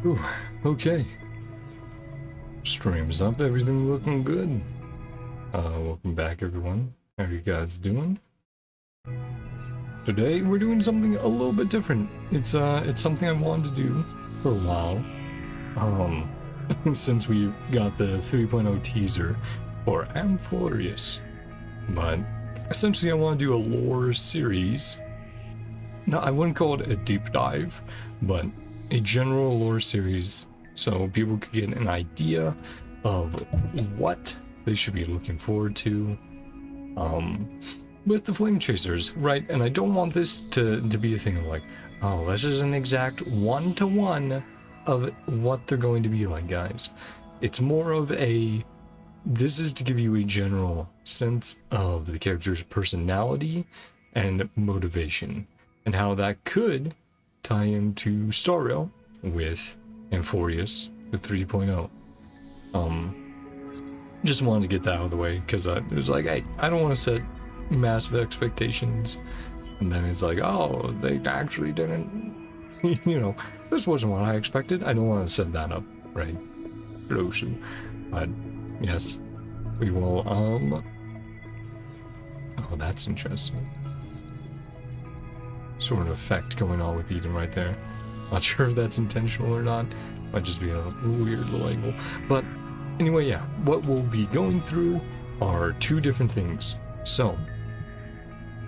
Ooh, okay. Stream's up, everything looking good. Welcome back everyone. How are you guys doing? Today we're doing something a little bit different. It's something I wanted to do for a while. Since we got the 3.0 teaser for Amphoreus. But essentially I want to do a lore series. No, I wouldn't call it a deep dive, but a general lore series so people could get an idea of what they should be looking forward to with the Flame Chasers, right? And I don't want this to be a thing of like, oh, this is an exact one-to-one of what they're going to be like, guys. It's more of a, this is to give you a general sense of the character's personality and motivation, and how that could tie into Star Rail with Amphoreus with 3.0. Just wanted to get that out of the way because it was like, hey, I don't want to set massive expectations, and then it's like, oh, they actually didn't, you know, this wasn't what I expected. I don't want to set that up, right? But yes, we will. Oh, that's interesting. Sort of effect going on with Eden right there. Not sure if that's intentional or not. Might just be a weird little angle. But anyway, yeah, what we'll be going through are two different things. So,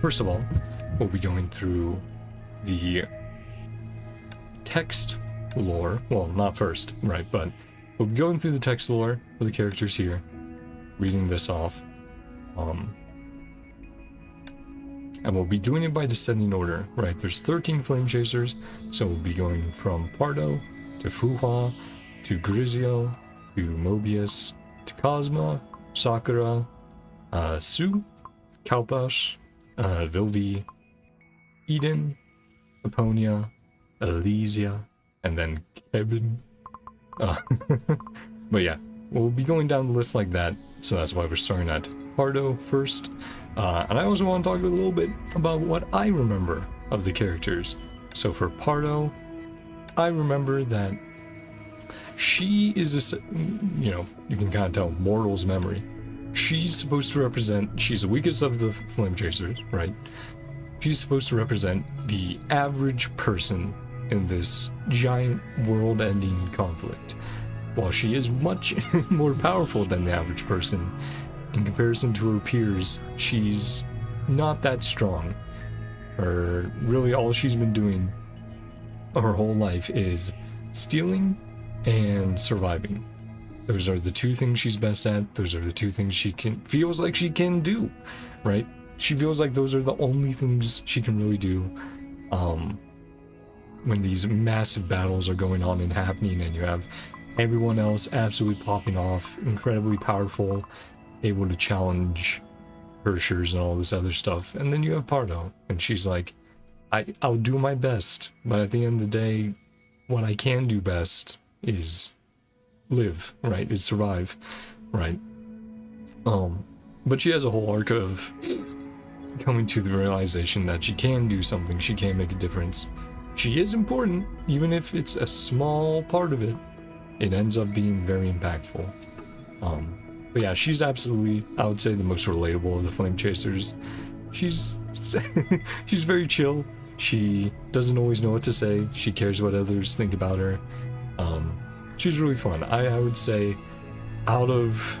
first of all, we'll be going through the text lore. Well, not first, right? But we'll be going through the text lore for the characters here, reading this off. And we'll be doing it by descending order, right? There's 13 Flame Chasers, so we'll be going from Pardo to Fuhua to Grizio to Mobius to Cosma, Sakura, Sue, Kalpash, Vilvi, Eden, Eponia, Elysia, and then Kevin. But yeah, we'll be going down the list like that, so that's why we're starting at Pardo first. And I also want to talk a little bit about what I remember of the characters. So for Pardo, I remember that she is you know, you can kind of tell mortal's memory. She's supposed to represent, she's the weakest of the Flame Chasers, right? She's supposed to represent the average person in this giant world-ending conflict. While she is much more powerful than the average person, in comparison to her peers, she's not that strong. Or really all she's been doing her whole life is stealing and surviving. Those are the two things she's best at. Those are the two things she feels like she can do, right? She feels like those are the only things she can really do when these massive battles are going on and happening, and you have everyone else absolutely popping off, incredibly powerful, able to challenge Hershers and all this other stuff. And then you have Pardo, and she's like, I'll do my best, but at the end of the day, what I can do best is live, right? Is survive, right? But she has a whole arc of coming to the realization that she can do something, she can make a difference. She is important, even if it's a small part of it. It ends up being very impactful. But yeah, she's absolutely, I would say, the most relatable of the Flame Chasers. She's she's very chill. She doesn't always know what to say. She cares what others think about her. She's really fun. I would say, out of,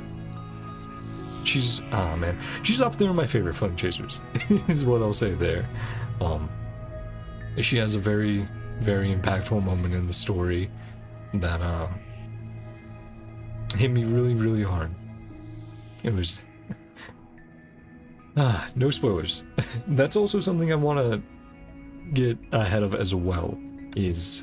she's up there in my favorite Flame Chasers. Is what I'll say there. She has a very, very impactful moment in the story that hit me really, really hard. It was no spoilers. That's also something I want to get ahead of as well, is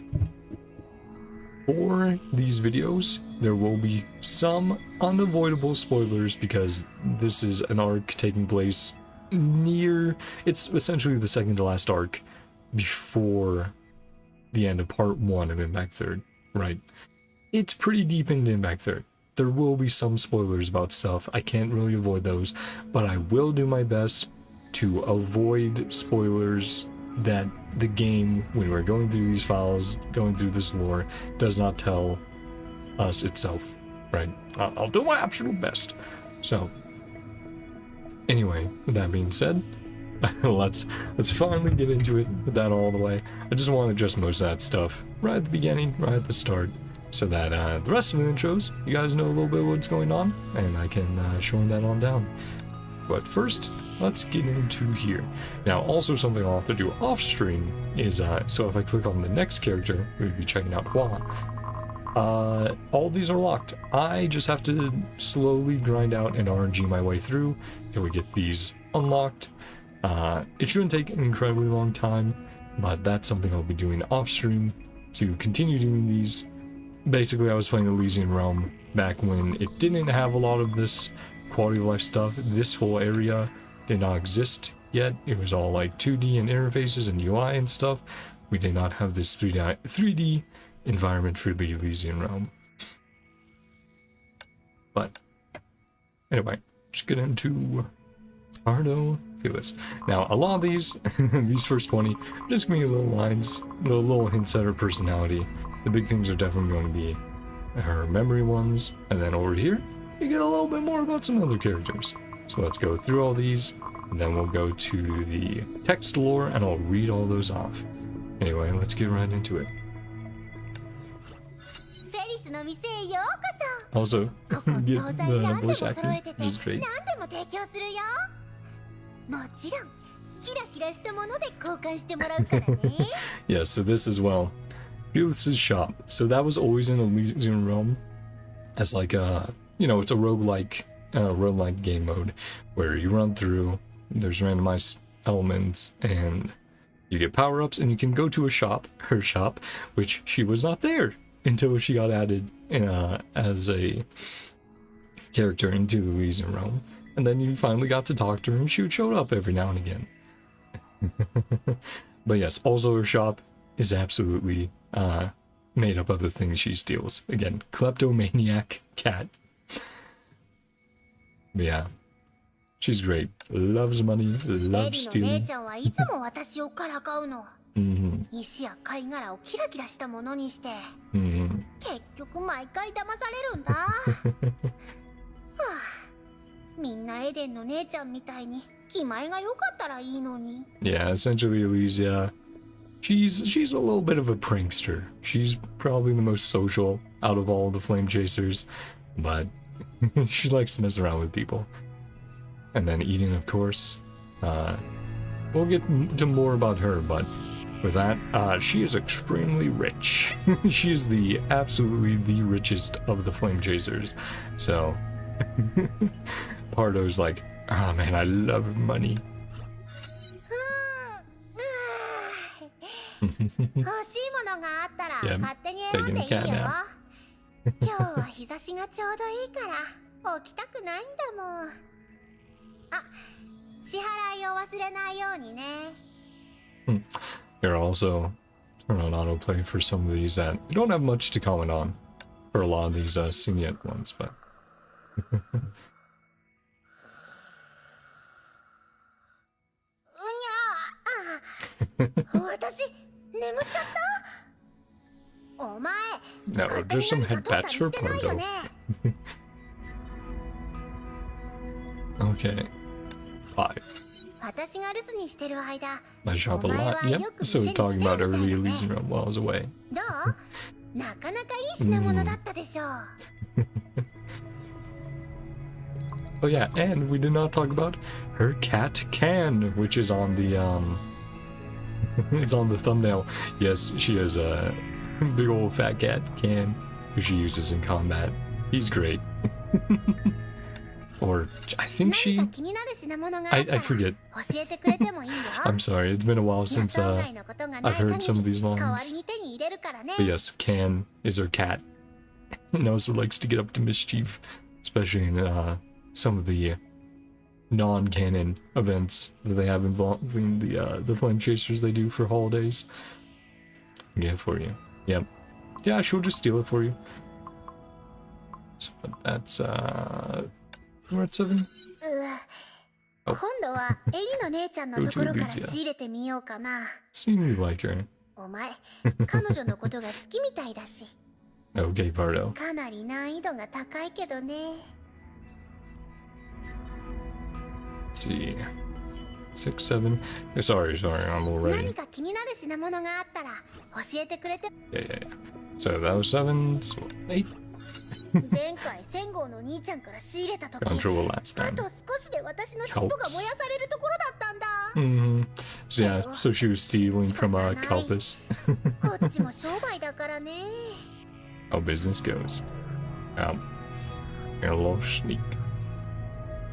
for these videos there will be some unavoidable spoilers, because this is an arc taking place near, it's essentially the second to last arc before the end of part 1 of Impact Third, right? It's pretty deep into Impact Third. There will be some spoilers about stuff. I can't really avoid those, but I will do my best to avoid spoilers that the game, when we're going through these files, going through this lore, does not tell us itself, right? I'll do my absolute best. So, anyway, with that being said, let's finally get into it with that all the way. I just want to adjust most of that stuff right at the beginning, right at the start, so that the rest of the intros, you guys know a little bit of what's going on, and I can shorten that on down. But first, let's get into here. Now, also something I'll have to do off stream is, so if I click on the next character, we'd be checking out Hua. All these are locked. I just have to slowly grind out and RNG my way through till we get these unlocked. It shouldn't take an incredibly long time, but that's something I'll be doing off stream to continue doing these. Basically, I was playing Elysian Realm back when it didn't have a lot of this quality of life stuff. This whole area did not exist yet. It was all like 2D and interfaces and UI and stuff. We did not have this 3D environment for the Elysian Realm. But anyway, let's get into Pardofelis. Now, a lot of these, these first 20, are just gonna be little lines, little hints at her personality. The big things are definitely going to be her memory ones, and then over here, you get a little bit more about some other characters. So let's go through all these, and then we'll go to the text lore, and I'll read all those off. Anyway, let's get right into it. Also, get the voice acting, which is great. Yeah, so this as well. Felis's shop. So that was always in Elysian Realm as like a, you know, it's a roguelike game mode where you run through, there's randomized elements, and you get power-ups, and you can go to a shop, her shop, which she was not there until she got added as a character into the Elysian Realm. And then you finally got to talk to her, and she would show up every now and again. But yes, also her shop is absolutely made up of the things she steals. Again, kleptomaniac cat. But yeah, she's great. Loves money, loves stealing. Yeah, essentially Elysia, she's a little bit of a prankster. She's probably the most social out of all the flame chasers, but she likes to mess around with people. And then Eden, of course. We'll get to more about her, but with that, she is extremely rich. She is absolutely the richest of the flame chasers. So Pardo's like, ah, man, I love money. Yeah, taking a cat nap. Here, also turn on autoplay for some of these that I don't have much to comment on for a lot of these Signet ones, but no, just some head pats for Pardo. Okay, 5. I shop a lot. Yep, so we're talking about early Elysian Realm while I was away. Oh yeah, and we did not talk about her cat Can, which is on the it's on the thumbnail. Yes, she has a big old fat cat Can, who she uses in combat. He's great. Or I think she, I forget. I'm sorry, it's been a while since I've heard some of these lines. But yes, Can is her cat. And also likes to get up to mischief, especially in some of the non-canon events that they have involving the flame chasers they do for holidays. Yeah, for you. Yep. Yeah, she'll just steal it for you. So that's we're at 7. Oh. 今度はエリの姉ちゃんのところから仕入れてみようかな。 Seem you like her. お前、彼女のことが好きみたいだし。 Okay, Pardo. かなり難易度が高いけどね。 Let's see. 6, 7. Sorry, I'm 何 already. か気になる品物があったら教えてくれて。 Yeah. So that was 7, so 8. 前回1000号の兄ちゃんから仕入れた時、 Control last あ time. と少しで私の尻尾が燃やされるところだったんだ。 So yeah, so she was stealing from Kalpis. こっちも商売だからね。 How business goes. You're a little sneak.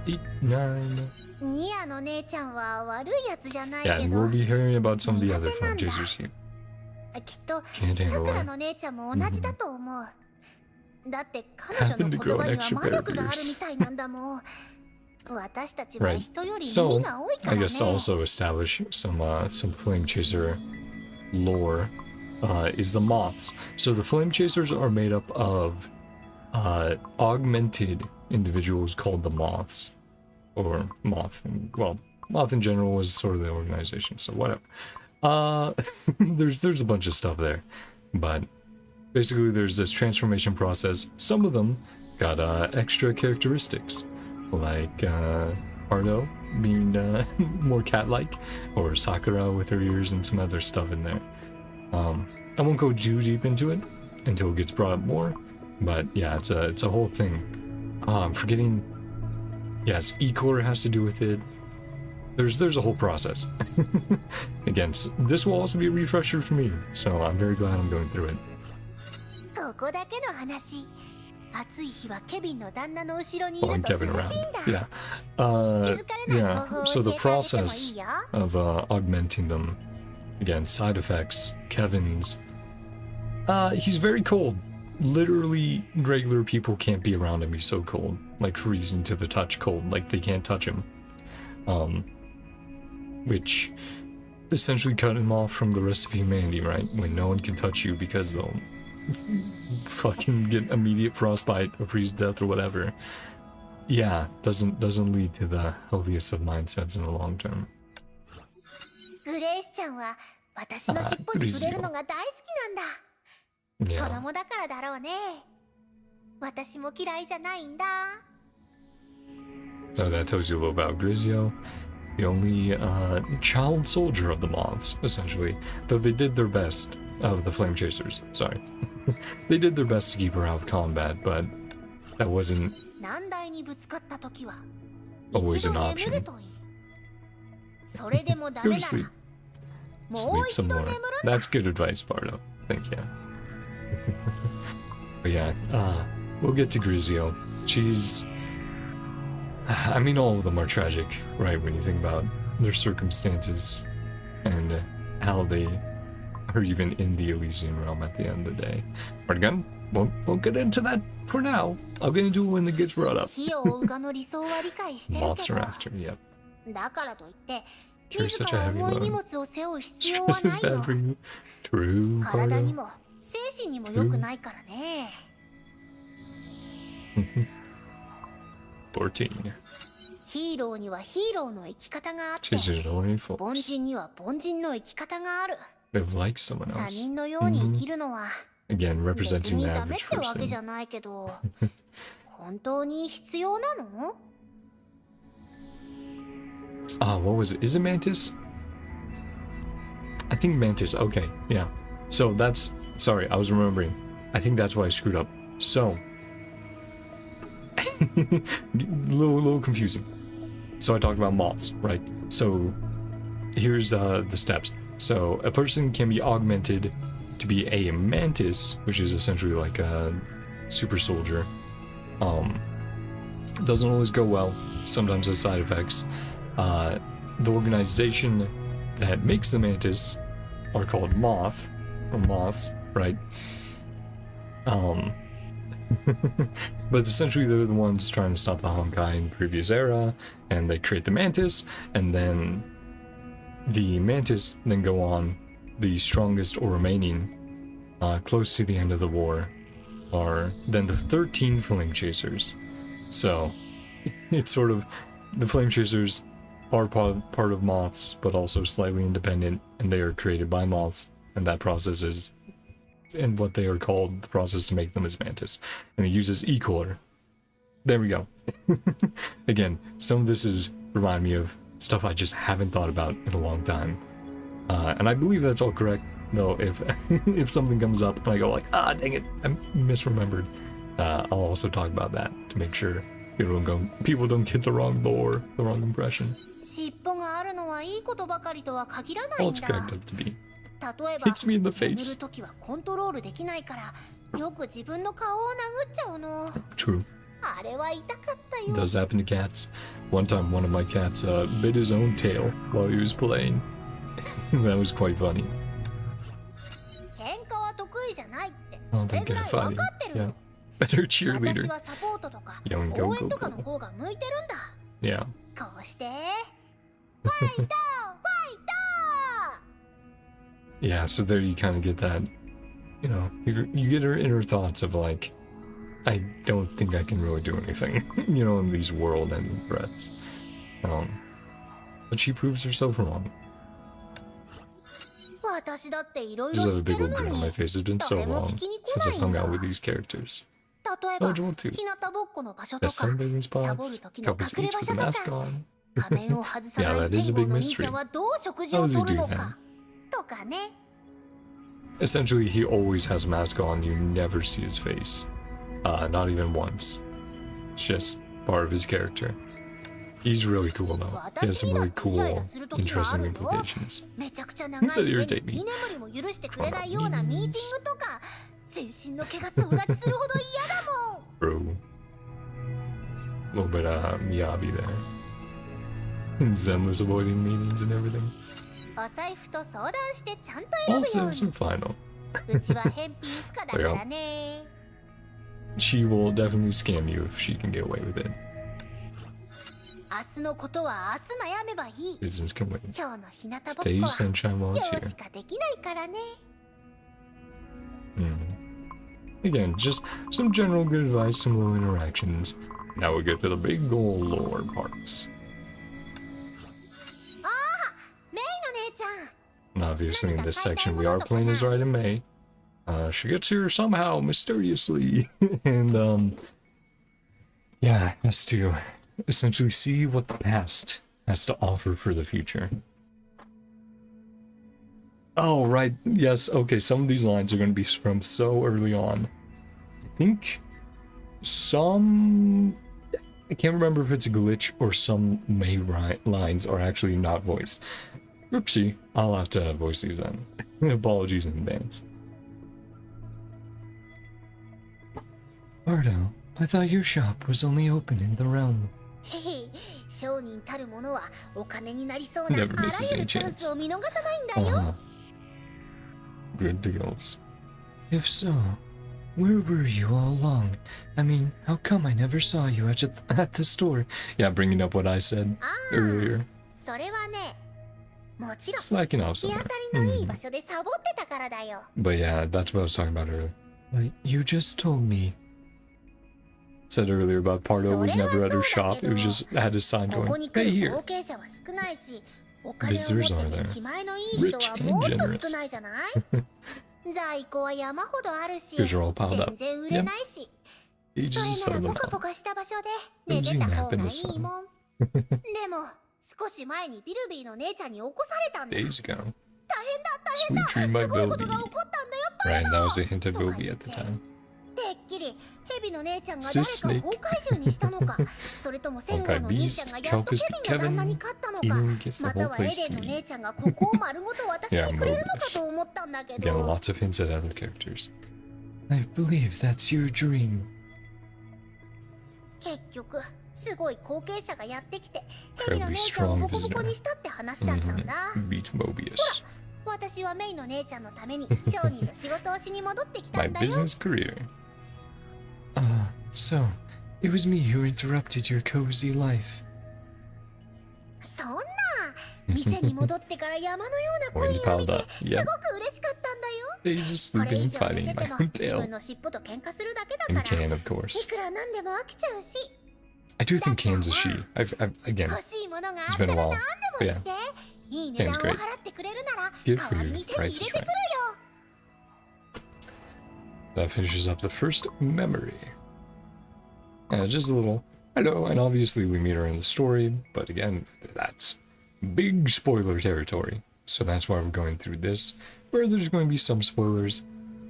8, 9. ニアの姉ちゃんは悪いやつじゃない Yeah, け and ど、 we'll be hearing about some of the other flame chasers here. きっと Can't handle さくら it. の姉ちゃんも同じだと思う。だって彼女の言葉には魔力があるみたいなんだもん。私たちは Right. 人より So, 耳が多いか I らね。 guess to also establish some flame chaser lore is the moths. So the flame chasers are made up of augmented individuals called the moths, or moth. Well, moth in general was sort of the organization, so whatever. There's a bunch of stuff there, but basically there's this transformation process. Some of them got extra characteristics, like Pardo being more cat-like, or Sakura with her ears and some other stuff in there. I won't go too deep into it until it gets brought up more, but yeah, it's a whole thing. I'm forgetting. Yes, E-core has to do with it. There's a whole process. Again, this will also be a refresher for me, so I'm very glad I'm going through it. ここだけの話。暑い日はケビンの旦那の後ろにい Following ると涼 Kevin しい around. んだ。 Yeah. 気づかれない Yeah. 方法を So 教 the えてあげてもい process いよ。 of augmenting them, again, side effects. Kevin's, he's very cold. Literally, regular people can't be around him. He's so cold, like freezing to the touch cold, like they can't touch him. Which essentially cut him off from the rest of humanity, right? When no one can touch you because they'll fucking get immediate frostbite or freeze to death or whatever. Yeah, doesn't lead to the healthiest of mindsets in the long term. グレイスちゃんは私の尻尾に触れるのが大好きなんだ。子 Yeah. 供だからだろうね。私も嫌いじゃないんだ。 So that tells you a little about Grizio, the only child soldier of the moths, essentially. Though they did their best, of the flame chasers, sorry. They did their best to keep her out of combat, but that wasn't 難題にぶつかった時は always 一 an 度 option. 眠るといい。それでもダ Go メ to な sleep. らも Sleep う一 some 度 more. 眠るんだ。 That's good advice, Pardo. Thank you. But yeah, we'll get to Grizio. She's... I mean, all of them are tragic, right? When you think about their circumstances and how they are even in the Elysian realm at the end of the day. But again, won't get into that for now. I'll get into it when it gets brought up. 火を追うがの理想は理解してる Moths け are ど、 after, yep. だからといって、 Carry 自 such a ら heavy 重い load. 荷物を背負う必要は Stress is ない bad よ。 for you. True, 体に Pardo. も精神にも良くないからね。 14. ヒーローにはヒーローの生き方があって、 Chasers are only 凡 fools. 人には凡人の生き方がある。 Live like someone 他 else. 人のように生きるのは Again, 別 representing に the ダメっ average てわけじ person. ゃないけど、本当に必要なの？ What was it? Is it Mantis? I think Mantis. Okay, yeah. So that's... Sorry, I was remembering. I think that's why I screwed up. So... little confusing. So I talked about moths, right? So here's the steps. So a person can be augmented to be a mantis, which is essentially like a super soldier. Doesn't always go well. Sometimes has side effects. The organization that makes the mantis are called moths, right? But essentially they're the ones trying to stop the Honkai in the previous era, and they create the mantis, and then the mantis then go on. The strongest or remaining close to the end of the war are then the 13 flame chasers. So it's sort of the flame chasers are part of moths, but also slightly independent, and they are created by moths, and that process is, and what they are called, the process to make them is mantis. And it uses E-core. There we go. Again, some of this is remind me of stuff I just haven't thought about in a long time. And I believe that's all correct, though if if something comes up and I go like, ah, dang it, I misremembered, I'll also talk about that to make sure people don't get the wrong lore, the wrong impression. All it's cracked up to be. Hits me in the face. True. Does happen to cats. One time one of my cats bit his own tail while he was playing. That was quite funny. Oh, they get fighting. Yeah. Better cheerleader. Young go. Yeah. Yeah, so there you kind of get that, you know, you get her inner thoughts of like, I don't think I can really do anything, you know, in these world-ending threats. But she proves herself wrong. Just have a big old grin on my face. It's been so long since I've hung out with these characters. Eligible too. Best sunbathing spots, couples each with a mask on. Yeah, that is a big mystery. How does he do that? Essentially, he always has a mask on. You never see his face. Not even once. It's just part of his character. He's really cool though. He has some really cool, interesting implications. Things that irritate me. Bro. A little bit of Miyabi there. And Zenless avoiding meetings and everything. Also, some final. Yeah. She will definitely scam you if she can get away with it. Business can wait. Stay sunshine while it's here. Again, just some general good advice, some little interactions. Now we get to the big goal lore parts. And obviously in this section we are playing as Raiden Mei. She gets here somehow, mysteriously. And yeah, has to essentially see what the past has to offer for the future. Oh, right, yes, okay, some of these lines are going to be from so early on. I think some... I can't remember if it's a glitch or some Mei lines are actually not voiced. Oopsie, I'll have to voice these then. Apologies in advance. Pardo, I thought your shop was only open in the realm. Never misses any chance. Good deals. If so, where were you all along? I mean, how come I never saw you at the store? Yeah, bringing up what I said earlier. Slacking off somewhere. But yeah, that's what I was talking about earlier. Like, you just told me. Said earlier about Pardo was never at her shop. It was just had a sign going, hey, here. Visitors are there. Rich and generous. Goods are all piled up. Yep. Ages to settle them out. Losing nap in the sun. Days ago. Sweet dream by Bilby. Right, that was a hint of Bilby at the time. Sis Snake. Honkai Beast, Kelpis with Kevin, even gives the whole place to me. Yeah, Mobius. Again, lots of hints at other characters. I believe that's your dream. Incredibly strong visitor. Beat Mobius. My business career. So, it was me who interrupted your cozy life. Orange piled up. Yep. He's just sleeping and fighting by own tail. And can, of course. I do think Can's a she. I've again, 欲しいものがあ it's った been ら a 何 while. でも But 言 yeah, っていい値段を Can's great. 払ってくれるなら Good 代 for わ you. りに The 手に price 入れ is てくる right. よ That finishes up the first memory. Just a little hello, and obviously we meet her in the story, but again, that's big spoiler territory. So that's why we're going through this, where there's going to be some spoilers,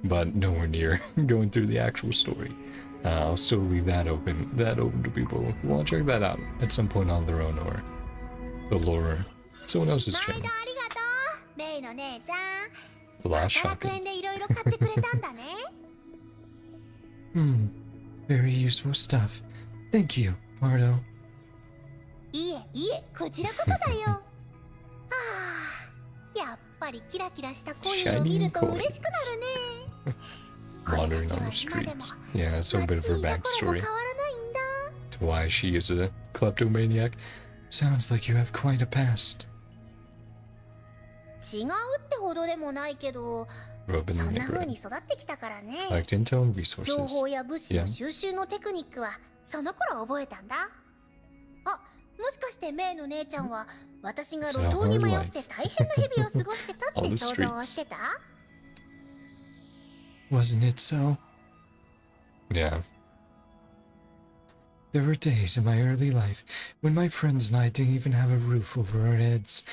but nowhere near going through the actual story. I'll still leave that open to people who want to check that out at some point on their own or the lore, someone else's 毎 channel. 度ありがとうメイの姉ちゃん Last また楽 shopping. 園でいろいろ買ってくれたんだね Very useful stuff. Thank you, Pardo. いえいえこちらこそだよはあやっぱりキラキラしたコインを見ると嬉しくなるね Wandering on the streets. Yeah, so a bit of her backstory 変わらないんだ to why she is a kleptomaniac. Sounds like you have quite a past. 違うってほどでもないけど Grew up in そ the んな風 neighborhood. に育ってきたからね Collect intel and 情 resources. 報や物資の収集のテクニックはその頃覚えたんだあもしかしてメイの姉ちゃんは私が路頭に迷って大変な日々を過ごしてたって想像をしてた Wasn't it so? Yeah. There were days in my early life when my friends and I didn't even have a roof over our heads.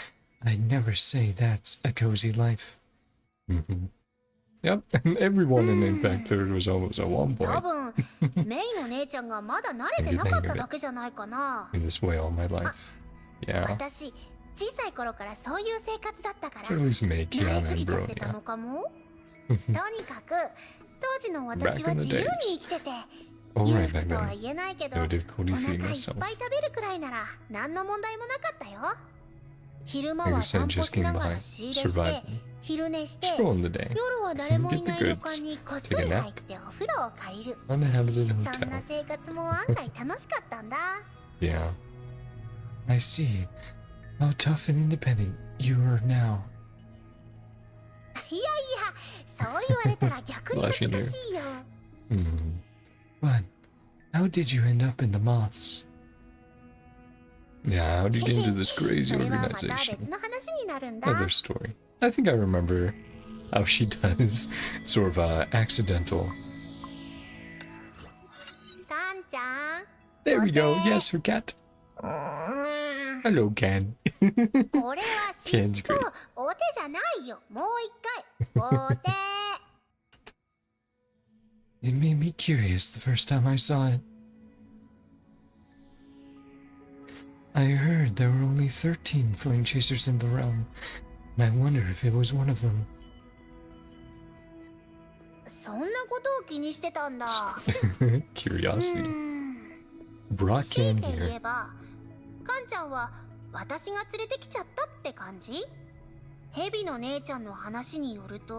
I'd never say that's a cozy life. Yep, everyone in Impact 3rd was almost at one 多 point 分メイの姉ちゃんがまだ慣れてなかっただけじゃないかな in this way all my life. Yeah, 私小さい頃からそういう生活だったから or at least make 慣れ Yana す and ぎちゃってた Bronya. のかもとにかく当時の私は Back in the 自由に days. 生きてて Oh, 裕 right 福 back とは then. 言えないけど No お difficulty 腹 feeding いっ myself. ぱい食べるくらいなら何の問題もなかったよ昼間 Like I は said, 散歩 just し getting ながら by, 仕入れして surviving. 昼寝して Scroll in the day. 夜は誰もい Get ない the 旅 goods. 館にこっそ Take a り nap. 入ってお風呂を借りる Uninhabited そんな hotel. 生活も案外楽しかったんだ Yeah. I see. How tough and independent you are now. いやいやそう言われたら逆に恥ずかしいよ But how did you end up in the moths? Yeah, how did you get into this そ crazy れはまた organization? 別の話になるんだ Other story. I think I remember how she does sort of accidental. カンちゃん There we go. Okay. Yes, her cat. うーん Hello, Ken. これは尻 Ken's great. 尾お手じゃないよもう一回お手 It made me curious the first time I saw it. I heard there were only 13 flame chasers in the realm, and I wonder if it was one of them. そんなことを気にしてたんだ Curiosity. うーん Brought 強い Ken て言 here. えばカンちゃんは私が連れてきちゃったって感じヘビの姉ちゃんの話によると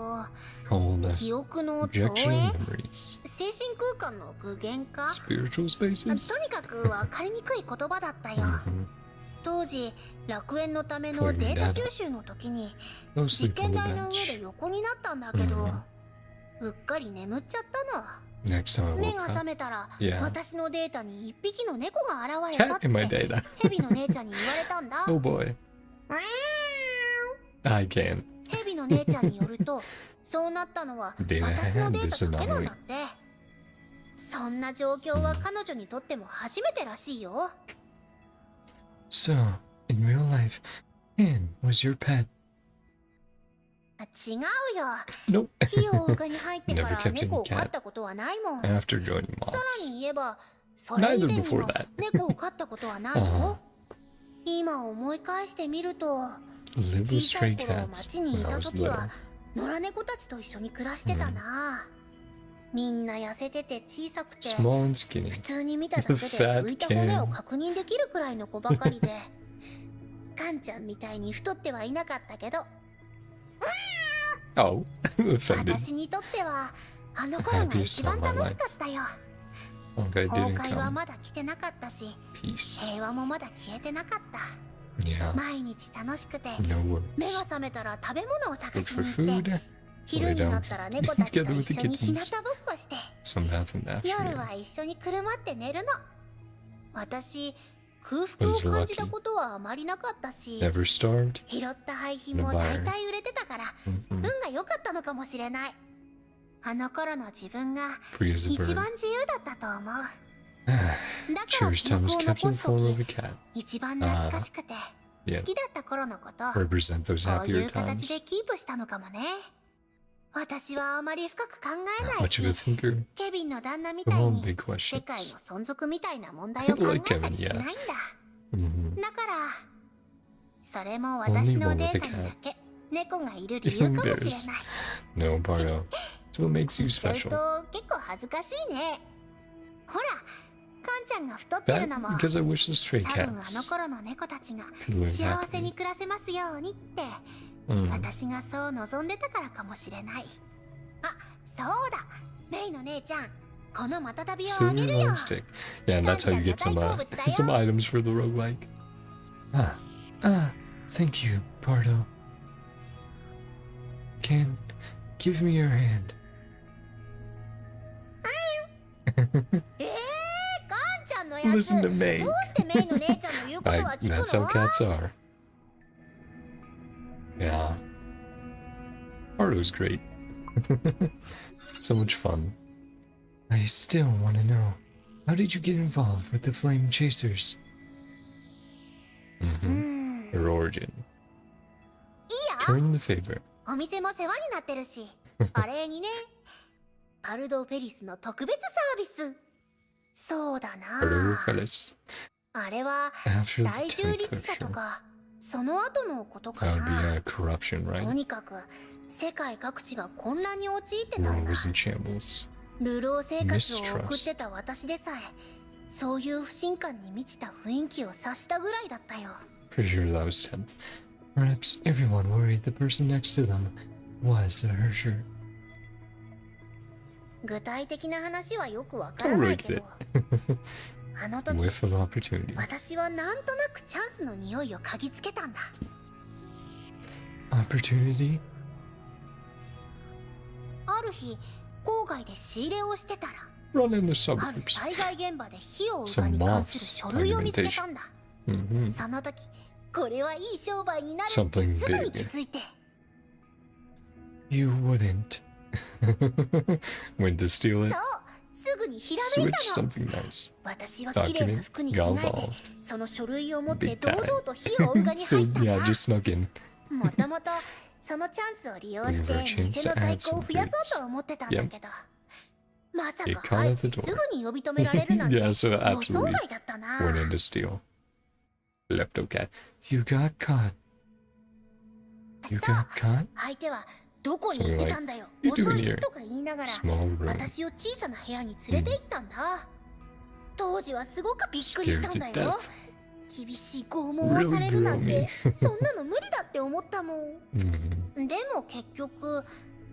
Called 記憶の投 projection 影 memories. 精神空間の具現化 Spiritual と spaces? にかく分かりにくい言葉だったよ Mhm. 当時楽園のためのデータ収集の時に No 実 sleep 験 on the 台の上 bench. で横になったんだけど、うっかり眠っちゃったの Next time I 目 woke が up, 覚めたら Yeah. 私のデータに一匹の猫が現れたっ cat in my て data. ヘビの姉ちゃんに言われたんだ Oh boy. I can. ヘビの姉ちゃんによるとそうなったのはデータ私のデー had this タだけなん anomaly. だってそんな状況は彼女にとっても初めてらしいよ So, in real life, Ken was your pet. 違うよ Nope. 費用がに入ってか Never ら kept any 猫を cat 飼ったことはないもん After joining さら moths. に言えばそれ以前 Neither に before も that. 猫を飼ったことはないよ今思い返してみると Lived with 小さい stray 頃 cats 町にい when I た was 時 little. は野良猫たちと一緒に暮らしてたなみんな痩せてて小さくて Small and skinny. 普通に見ただけで Fat 浮いた骨を確認できるくらいの子ばかりでカンちゃんみたいに太ってはいなかったけど Oh, offended. 私にとってはあの頃が一番楽しかったよ Honkai 崩 didn't 壊は come. まだ来てなかったし Peace. 平和もまだ消えてなかった Yeah. 毎日楽しくて No 目が worries. 覚めたら食べ物を探 Look し for に行って food. 昼になったら猫たちと Together with 一緒 the に日向 kittens. ぼっこして Some bath in the 夜 afternoon. は一緒にくるまって寝るの私空腹を感じたことはあまりなかったし、 Never starved? 拾った廃品も大体売れてたから、運が良かったのかもしれない。あの頃の自分が Free as a 一 bird. 番自由だったと思う。 だから Cherry's 記 time 憶 was を kept 残 in す the form of 時 a cat. 一番懐かしくてYeah. 好きだった頃のこと、 Represent those こうい happier う形 times. でキープしたのかもね。私はあまり深く考え Not ない much of a し、 thinker. ケビンの旦那み But たい all に big 世界 questions. の存続みたいな問題を考 Like えた Kevin, りし yeah. ないんだ。 Mm-hmm. だからそれも私のデータにだけ猫がいる理由かもしれない。 No, Pardo. It's what makes 言 you っちゃう special. と結構恥ずかしいね。ほら、カンちゃんが太ってる That のも because I wish the stray 多分あの cats 頃の猫たちが could live 幸せ happily. に暮らせますようにって、 私がそう望んでたからかもしれない。あ、そうだ、メイの姉ちゃん、このまたたびをあげ Silver るよ。 on stick. Yeah, and that's how you get some some items for the roguelike. Thank you, Pardo. Can give me your hand. カンちゃんのやつ、 Listen to どう May. してメイの姉ちゃんの言うことは聞 That's how くの？ cats are. Yeah. Pardo's great. So much fun. I still want to know, how did you get involved with the Flame Chasers? い Their origin. いよ、 Turn the favor. お店も世話になってるし、お礼にね。パルドフェリスの特別サービス。そうだな。 Pardofelis. あれは After the 大中 10th 立者 issue. とかその後のことか That な。 would be corruption, と right? にかく世界各地が混乱に陥って The たん world だ。 was in shambles. 流浪生活を送ってた私でさえ、そういう不信感に満ちた雰囲気を察したぐらいだったよ。 Pretty sure that was 10th. Perhaps everyone worried the person next to them was a Hersher. 具体的な話はよくわからないけど、あの時 Whiff of opportunity. 私はなんとなくチャンスの匂いを嗅ぎつけたんだ。 Opportunity? ある日郊外で仕入れをしてたら、 Run in the ある suburbs. 災害現場で火を追うかに関する書類を見つけたんだ。 Mm-hmm. その時これはいい商売になるって Something すぐに big. 気づいて、 You wouldn't. Went to steal そう it. すぐにひらめい Switch たの。 something nice. 私は綺麗な Document 服に着 got 替えて involved. その書類を持って Big 堂 time. 々と火を追うがに So 入ったん yeah, だ。 just snuck in. もともとそのチャンスを利用して We were changed 店 to の在 add 庫を some 増やそうと思ってたんだけど、まさ It か caught 入 at って the す door. ぐに呼び止められるなんて Yeah, so 予想 absolutely 外だったな。 went in to steal. Kleptocat. You got caught. You さ got あ caught? 相手はどこに行ってたんだよ、 Something like, 遅 "You doing い here?" とか言いながら Small room. 私を小さな部屋に連れて行ったんだ。当時はすごくびっくりしたんだ Scared to よ。 death. 厳しい拷問をされるなんて Really そんなの無理だって思ったもん。 Mm-hmm. でも結局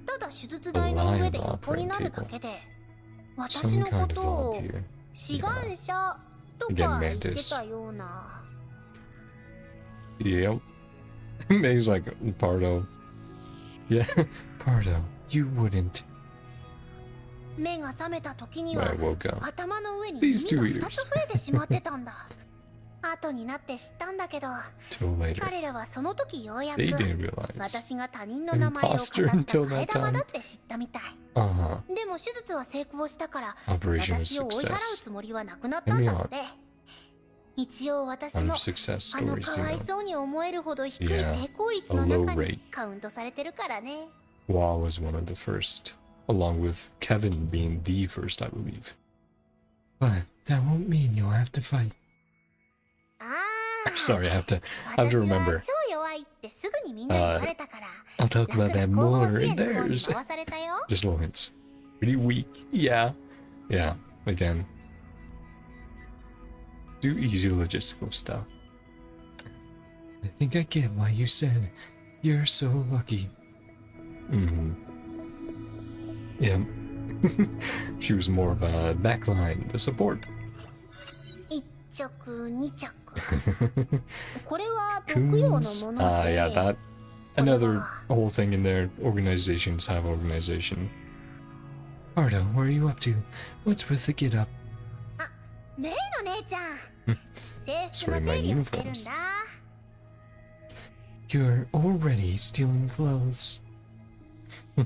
ただ手術台の上で横になるだけで、私 Some のこ kind of とを volunteer. 志願者とか言ってたような。 Yep. May's like, Pardo. Yeah, Pardo, you wouldn't. 目が覚めた時に When は I woke up. 頭の上に These 耳 two が2つ増えてしまってたんだ。後になって知ったんだけど、 Till later. 彼らはその時ようやく They didn't realize. 私が他人の名前を語った Imposter until 替え that 玉だ time. って知ったみたい。 Uh-huh. でも手術は成功したから、 Operation 私 was を追い払う success. つもりはなくなったんだって。一応私 Out も of success あの stories, か you わい know. そうに思えるほど低い Yeah, 成功率の a low 中 rate. にカウントされてるからね。 Wa was one of the first, along with Kevin being the first, I believe. But that won't mean you'll have to fight. あ I'm sorry, I have to あ、私は remember. 超弱いってすぐにみんなに言われたから、 I'll talk 楽 about な that 後方 more 支 in 援の方に theirs. 回されたよ。 Just little hints. Pretty weak. Yeah. Yeah. Again. Do easy logistical stuff. I think I get why you said you're so lucky. Mm-hmm. Yeah. She was more of a backline, the support. 一着二着。これは特用の Coons. もので。 Yeah, that. Another whole thing in there. Organizations have organization. Pardo, what are you up to? What's with the get up? メイの姉ちゃん。制服の整理をしてるんだ。You're already stealing clothes. 何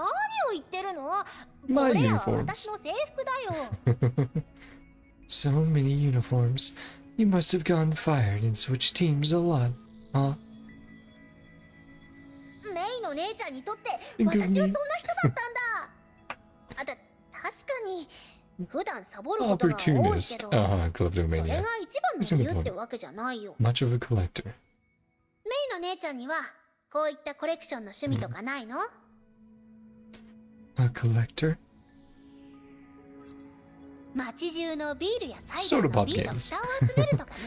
を言ってるの？こ My れらは uniforms. 私の制服だよ。So many uniforms. You must have gotten fired and switched teams a lot, huh? メイの姉ちゃんにとって Think 私 of はそんな me. 人だったんだ。確かに普段サボることが多いけ Opportunist. ど、それが Kleptomaniac. 一番の理由ってわけじゃないよ。 Much of a collector. メイの姉ちゃんにはこういったコレクションの趣味とかないの？ A collector? 街中のビールやサイダ Soda ーの pop 瓶の games. 蓋を集めるとかね。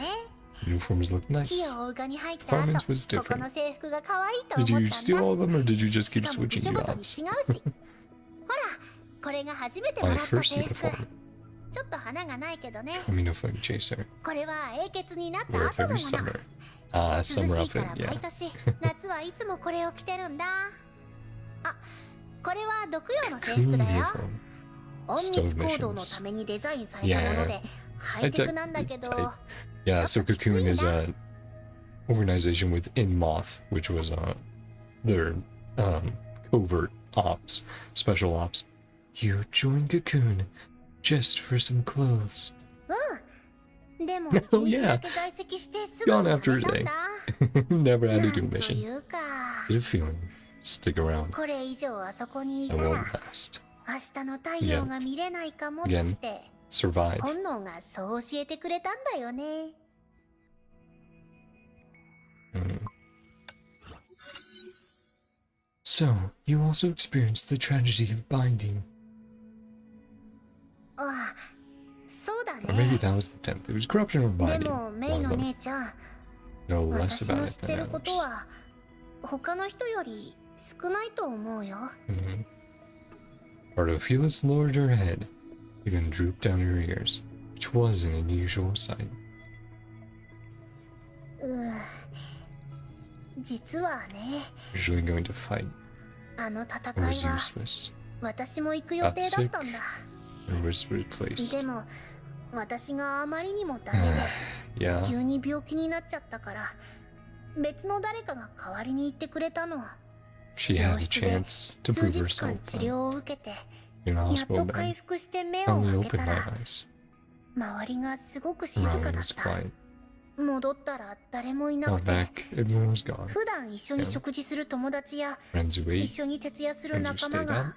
Uniforms look 火 nice. を追うがに入った後、 Apartments was ここの different. 制服が可愛いと Did 思 you った steal ん all だ。 of them or did you just し keep かも部 switching 署ごとに jobs? 違うし。ほら、これが初めても My らった first 制服。 uniform. ちょっと花がないけどね。 Camino Flame Chaser. これは英傑になった Wear 後 it の every もの。 summer. Ah, 涼 summer しいか outfit, ら yeah. 毎年夏はいつもこれを着てるんだ。あ、これは毒用の制 Coon 服だよ。 uniform. 隠密行動のためにデザインされたものでハイテクなんだけど、 Yeah, so Just Cocoon is between a organization within Moth, which was their covert ops, special ops. You joined Cocoon just for some clothes. うん。でも Oh, 一日 yeah. だけ在籍してすぐに Gone 辞 after め a たん day. だ。 Never had な to ん do a と mission. いうか、 Get a feeling. Stick around. これ以上あそこにい I たら won't last. 明日の太陽が見れないかもって Survive. 本能がそう教えてくれたんだよね。 Mm. So, you also experienced the tragedy of binding. ああ、そうだ Or maybe ね。 that was the 10th. It was corruption or で binding. もメイ One の of them. 姉ちゃん、 No less 私 about の it 知って than ること others. は他の人より少ないと思うよ。 Mm-hmm. Pardofelis lowered her head, even drooped down her ears, which was an unusual sight. 実はね、 Usually going to fight あの戦 or い was は useless, 私も行く予定だったんだ。 or was replaced. でも私があまりにもダメで Yeah, 急に病気になっちゃったから別の誰かが代わりに行ってくれたの。 she had a chance to 数 prove 日 herself 間治療を受けて in a やっ hospital と回 bed. 復して目を Finally 開け opened た my ら eyes. 周りがすごく静 Around か me だっ was た。 quiet. 戻ったら誰もいな Got くて back, everyone was gone. 普段一緒に食事する友達や Friends who 一 ate, 緒に徹夜する friends who 仲間 stayed up, が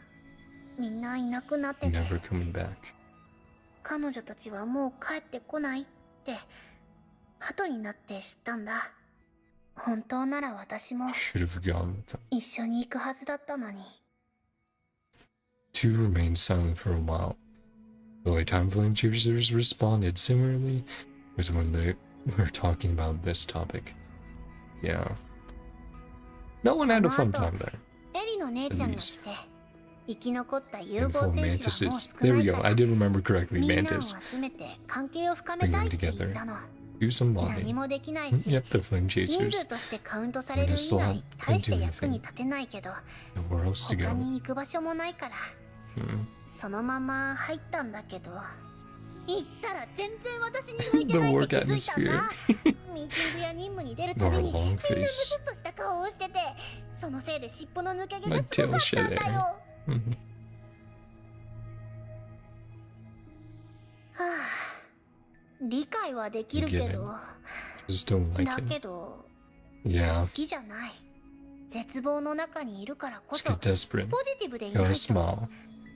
みんないなくなってて never coming back. 彼女たちはもう帰ってこないって後になって知ったんだ。本当なら私も Should have gone with them. 一緒に行くはずだったのに。 Two remained silent for a while. The Time Flame Chasers responded similarly with when they were talking about this topic. Yeah. No one had a fun time there. エリの姉ちゃんが来て生き残った融合 Info 戦士はもう Mantises. 少 There な we い go. か I ら did remember correctly. みんなを Mantis. 集めて関係を深めたいって言ったの。 Do some 何 bonding. もできない Mm, し Yep, the Flame 人 Chasers. 数としてカウントされる以外大して役に立てないけど Nowhere else to 他 go. に行く場所もないから Mm. そのまま入ったんだけど行ったら全然私に向いて The ないっ work て気づいたんだ。 atmosphere. ミーティングや任務に出る Nor たび a にみんな long ム face. スッとした顔をしててそのせいで尻尾の抜け毛が My すご tail かったん shed だ hair. よ。は Mhm. あ、理解はできるけど Just don't like だ him. けど Yeah. 好きじゃない。絶望の中にいるからこ Just そ get desperate. ポジティブでい Gotta ないと smile.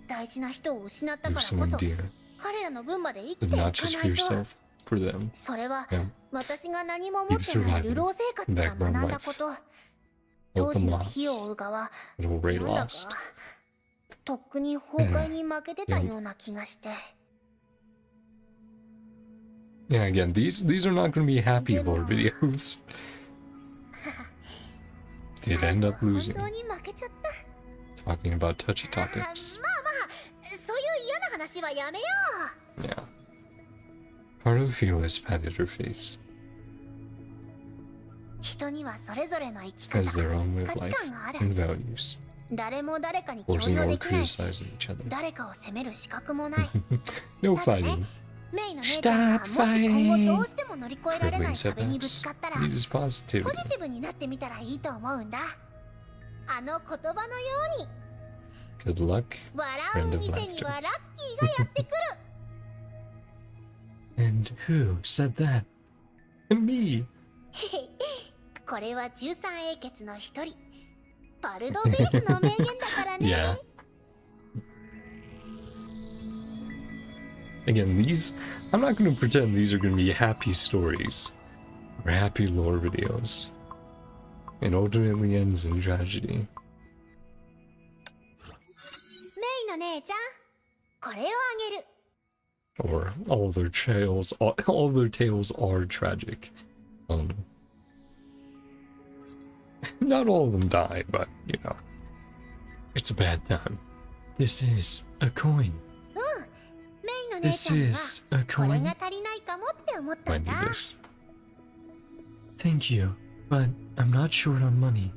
大事な人を失ったか Do らこ someone そ dear. 彼らの分まで生き But ていか not な just for いと。 yourself. For them. それは Yeah. 私が何も持ってない流浪生活から学んだこと。当 Welcome 時の lots. 火を追う側 But already なんだか lost. とっくに崩壊に負けてたような気がして。 Yeah, again, these are not going to be happy lore videos. Did end up 本 losing. 当に負けちゃった。 Talking about touchy まあ topics. まあ、そういう嫌な話はやめよ Yeah. Pardofelis patted her face. う。人にはそれぞれの生き Has 方、 their own way of 価値 life 観がある。 and values. 誰も誰かに強 Forcing 要 or できないし、 criticizing each other. 誰かを責める資格もない。 No ただね、 fighting. 姉ちゃんが Stop もし今後どう fighting. しても乗り越えられない Crippling 壁にぶつ setbacks. かったら Need is ポ positivity. ジティブになってみたらいいと思うんだ。あの言葉のように Good luck. 笑う店にはラッキーがやってくる。 And who said that? Me. これは13英傑の一人パルドフェリスの名言だからね。 Yeah. Again, these, I'm not going to pretend these are going to be happy stories or happy lore videos. It ultimately ends in tragedy. メイの姉ちゃん、これをあげる。 Or all their tales are tragic. Not all of them die, but you know, it's a bad time. This is a coin. メイの姉 This ちゃんは is a これ coin. が足りないかもって思った I ん need だ。 this. Thank you, but I'm not short on money.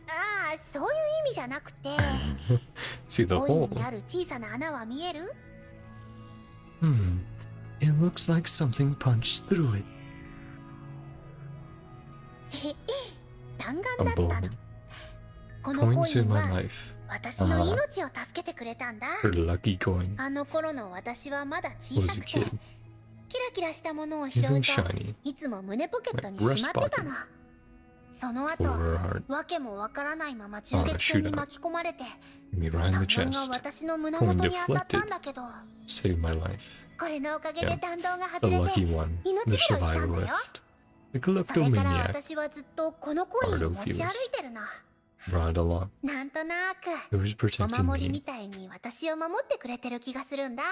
ああ、そういう意味じゃなくて See the コイン hole? にある小さな穴は見える？ It looks like something punched through it. 弾 A 丸だったの。 bullet. このコイ Coins ン in my は life. 私の命を助けてくれたんだ。 Her lucky coin. あの頃の私はまだ小 Was さ a くて kid. キラキラしたものを拾う Even と shiny. いつも胸ポケットに Like しまってたの。その後 For her heart. わけもわからないまま銃撃戦に巻き込まれて Hit me right in 弾 the 丸が chest. 私の胸元に当たったんだけど Saved my life. これのおかげで Yeah. 弾道が The 外れて lucky one. 命 The 拾いしたんだよ。 survivalist. The それから kleptomaniac 私はずっとこのコインを持ち歩いてるの。 brought along. なんとなく It was お protecting 守り me. みたいに私を守ってくれてる気がするんだ。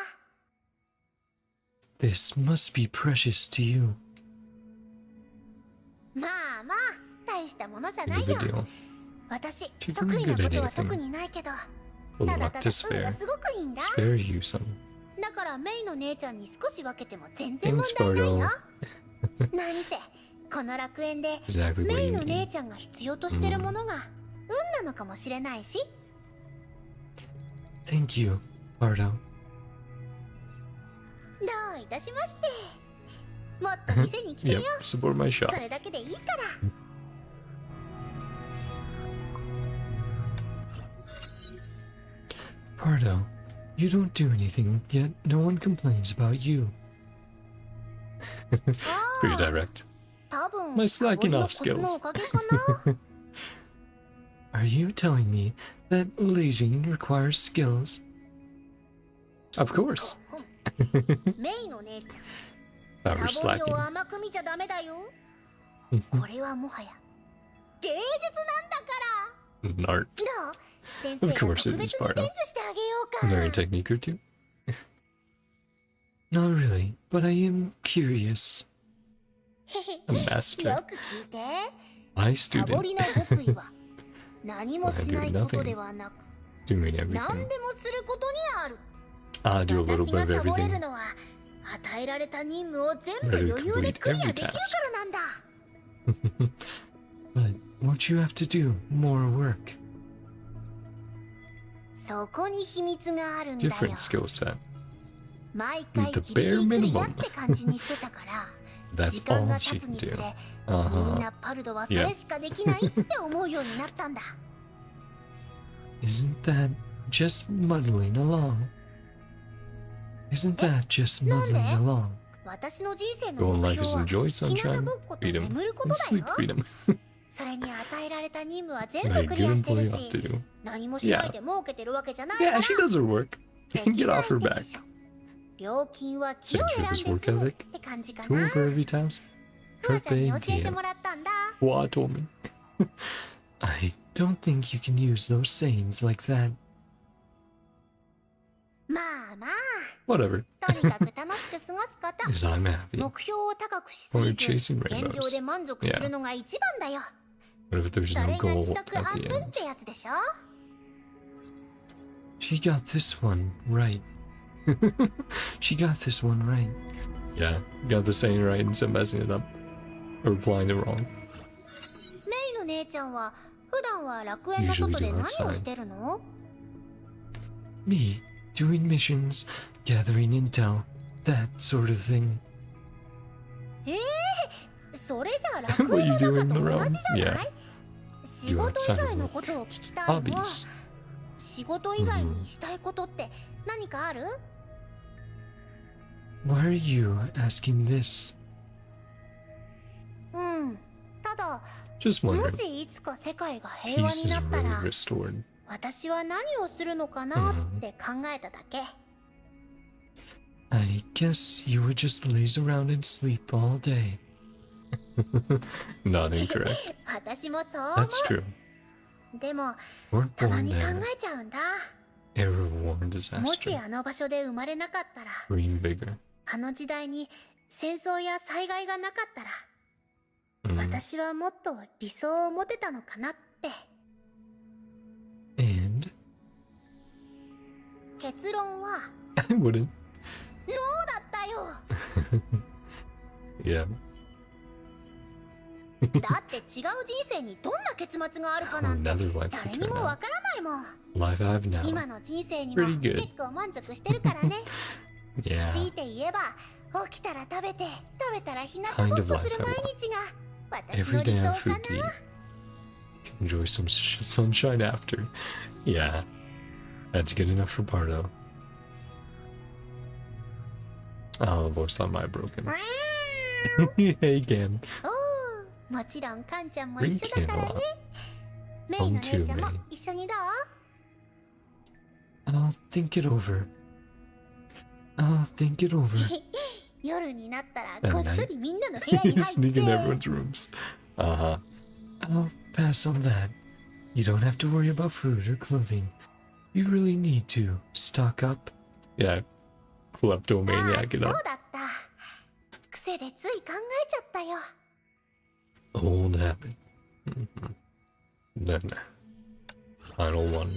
This must be precious to you. まあまあ大したものじゃ In ない the よ。 video. 私 She 得 couldn't 意な good こ at とは anything. 特にないけど A ただ lot た to だ運が spare. すごくいいんだ。 Spare you some. だからメイの姉ちゃんに少し分けても全然問 Thanks, 題ないよ。 Pardo. 何せこの楽園で Exactly what メイ you の姉 need. ちゃんが必要としてるものが運なのかもしれないし。 Thank you, Pardo. どういたしまして。もっと店に来てよ。 Yep, support my shop. それだけでいいから。 Pardo, you don't do anything, yet no one complains about you. あ Pretty あ、 direct. 多分 My サボ slacking りの off コツの skills. おかげかな。 Are you telling me that lazing requires skills? Of course. メイの姉ち That ゃ we're ん、サボり slacking. を甘く見ちゃダメだよ。これはもはや芸術なんだから。 An art. どう？先生 Of が course 特 it 別 is に Pardo. 伝授してあげようか。 Learning technique or two? Not really, but I am curious. A よ master. く聞いて。 My サボ student. りの極意は何もしないことではなく、 Doing 何 everything. でもすることにある。 I do a little 私 bit が of サボれ everything. るのは与えられた任務を全部 Ready to 余裕で complete クリア every できる task. からなんだ。 But won't you have to do more work? そこに秘密があるんだよ。 Different skill set. 毎回 With the ギリギリ bare クリア minimum. って感じにしてたから時 That's 間 all が she 経つ can につ do. れみん Uh-huh. なパルドはそれしかできないって思うようになったんだ。 Isn't that just muddling along? Isn't that just muddling along? 私の人生 Goal の in 目 life 標 is は enjoy 日向 sunshine, ぼっこと freedom, 眠るこ and とだ sleep よ。 freedom. それに与えられた任務は全 Like 部 a クリ good アしてる employee し ought to do. 何もしないで儲けてるわけじゃないか Yeah, ら she does her work. 適 Get off her 材 back. 適所料金は木を Thanks 選 for んで this 済 work む ethic. って感じか Tool な。 for every task. ふわちゃんに Carpe 教えて diem. もらったんだ。 Wa told me. I don't think you can use those sayings like that. まあまあ Whatever. とにかく楽しく過ごすこと As I'm happy. 目標を高くしす Only ぎず chasing 現状 rainbows. で満足するのが一番だよ。 What if there's そ no れが goal 時 at 速半 the 分っ end? てやつでしょ。 She got this one right. She got this one right. Yeah, got the saying right instead of messing it up. Or applying it wrong. メイの姉ちゃんは普段は楽園の外で何をしてるの？ Me? doing missions, gathering intel, that sort of thing. それじゃ楽 What 園 you の do 中 in と the 同 realm? じじゃな Yeah. い？仕事以外のことを聞きたいのは Hobbies. 仕事以外にしたいことって何かある？ Why are you asking this? うん。ただ、 Just も wondering. しいつか世界が平和 Peace に is なった really ら、 restored. 私は何をするのかなって考えただけ。I guess you would just laze around and sleep all day. Not incorrect. 私もそう思 That's true. う。でも、 Weren't たま born に考 there. えちゃうんだ。 Era of war and もし disaster. あの場所で生まれなかったら、 Dream bigger. あの時代に戦争や災害がなかったら、 私はもっと理想を持てたのかなって。 And 結論は I wouldn't. ノーだったよ。 Yeah. だって違う人生にどんな結末があるかなんて Another life 誰 would に turn もわ out. からないもん。 Life I have now. 今の人生にも Pretty good. 結構満足してるからね。強 Yeah. いて言えば起きたら食べて食べたら日向 Kind ぼっ of こす life る I 毎 want. 日が私 Every の理 day 想 I have か food な。 to eat. Enjoy some sunshine after. Yeah. That's good enough for Pardo. Oh, the voice line might broken. Hey, Gan. おー、もちろんカンちゃんも Bring 一緒だから Can ね。 along. メイの Home 姉 too, ちゃんも May. 一緒にどう？ I'll think it over. I'll think it over. 夜になったら At こっそりみんなの部屋に You 入 sneak in って everyone's rooms. Uh-huh. I'll pass on that. You don't have to worry about food or clothing. You really need to stock up. Yeah. ああ、 Kleptomaniac そ it う up. だった。癖でつい考えちゃったよ。 Old habit. Mhm. Then, final one. メ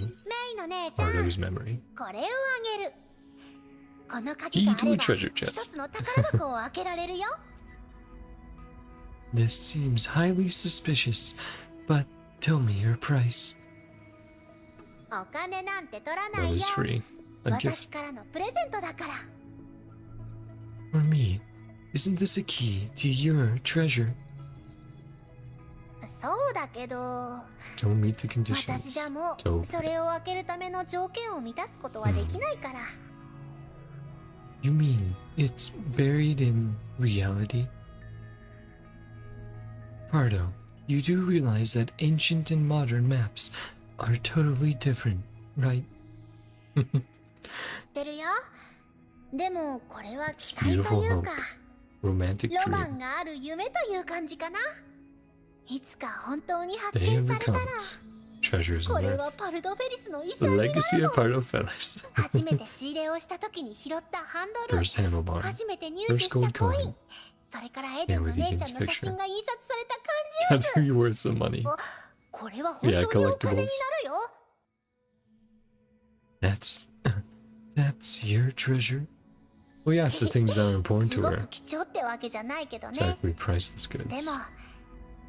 イの姉ちゃん、 Pardo's memory. これをあげる。この鍵が Key あ to れ a ば treasure 一 chest. つの宝箱を開けられるよ。 This seems highly suspicious, but tell me your price. お金なんて取らな That いよ。 is free. A 私 gift からのプレゼントだから。 for me. Isn't this a key to your treasure? そうだけど、 Don't meet the 私じ conditions. ゃも To うそ open. れを開けるための条件を満たすことはできないから。 You mean it's buried in reality? Pardo, you do realize that ancient and modern maps are totally different, right? 知ってるよ。でもこれは期 It's 待と beautiful いうか、 Romantic ロマ dream. ンがある夢という感じかな。いつか本当に発 Day 見さ ever れたら、 comes. Treasures こ on れは earth. パルドフェリスの遺 The 産になる legacy の。 of Pardofelis. 初めて仕入れをした時に拾ったハンドル、 First handlebar. 初めて入手 First した gold コイ coin. ン、それからエデンの And with 姉ちゃん Eden's の写真 picture. が印刷された感じ。 That'd be worth some money. これは本当にお金になるよ。 That's your treasure? Well, yeah, it's the things that are important す to ご her. く貴重ってわけじゃないけど It's ね。 actually priceless で goods.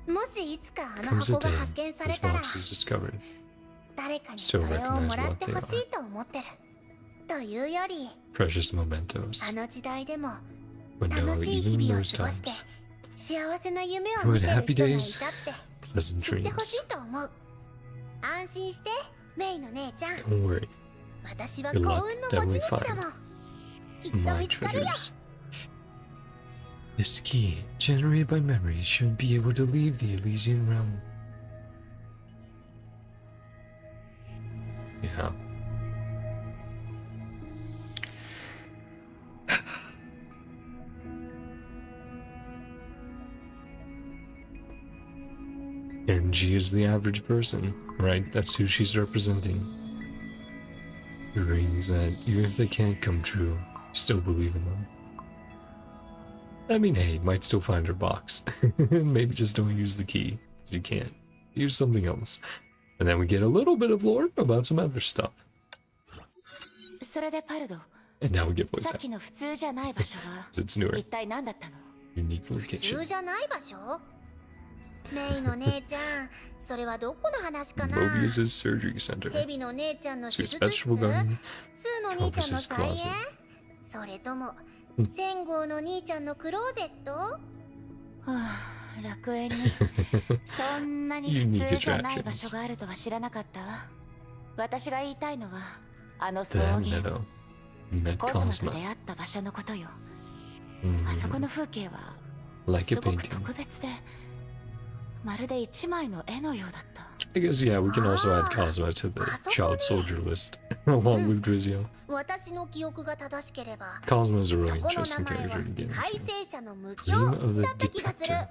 も、もしいつかあの Comes 箱 a が day 発見され this たら、 box is discovered. 誰かにそれをもらってほしいと思ってる。というより、 Precious mementos. あの時代でも But no, 楽しい even 日 in 々を those 過ごして times, 幸せな夢を Good 見てる happy 人がい days, たって pleasant 知ってほし dreams. いと思う。安心して、メイの姉ちゃん。 Don't worry, 私は Good 幸 luck, 運の持ち主だもん。きっと my 見つかるよ。 treasures. This key, generated by memory, should be able to leave the Elysian realm. Yeah. And she is the average person, right? That's who she's representing. Dreams that, even if they can't come true, still believe in them. I mean, hey, you might still find her box. Maybe just don't use the key, because you can't. Use something else. And then we get a little bit of lore about some other stuff. それでパルド、 And now we get voice さっき acting, の普通じゃない場所は because it's newer. 一体何だったの？ Unique 普通 location. じゃない場所？メイの姉ちゃん、それはどこの話かな。 Mobius's surgery center. ヘビの姉ちゃんの手 Sue's 術室、 vegetable garden. スーの兄ちゃんの Calvis's 菜園、 closet. それとも千号の兄ちゃんのクローゼット。はあ、楽園にそんなに普通じゃない場所があるとは知らなかったわ。私が言いたいのはあの草 That 原 meadow. Met コスモと Cosma. 出会った場所のことよ。 Mhm. あそこの風景は Like す a ごく painting. 特別で、まるで一枚の絵のようだった。 I guess, yeah, we can also add Cosma to the child soldier list, along with Grizio. 私の記憶が正しければ Cosmo is a そ really この名 interesting 前 character は to get 改 into. 正者の無 Dream 教 of the だった気がする。 Detector.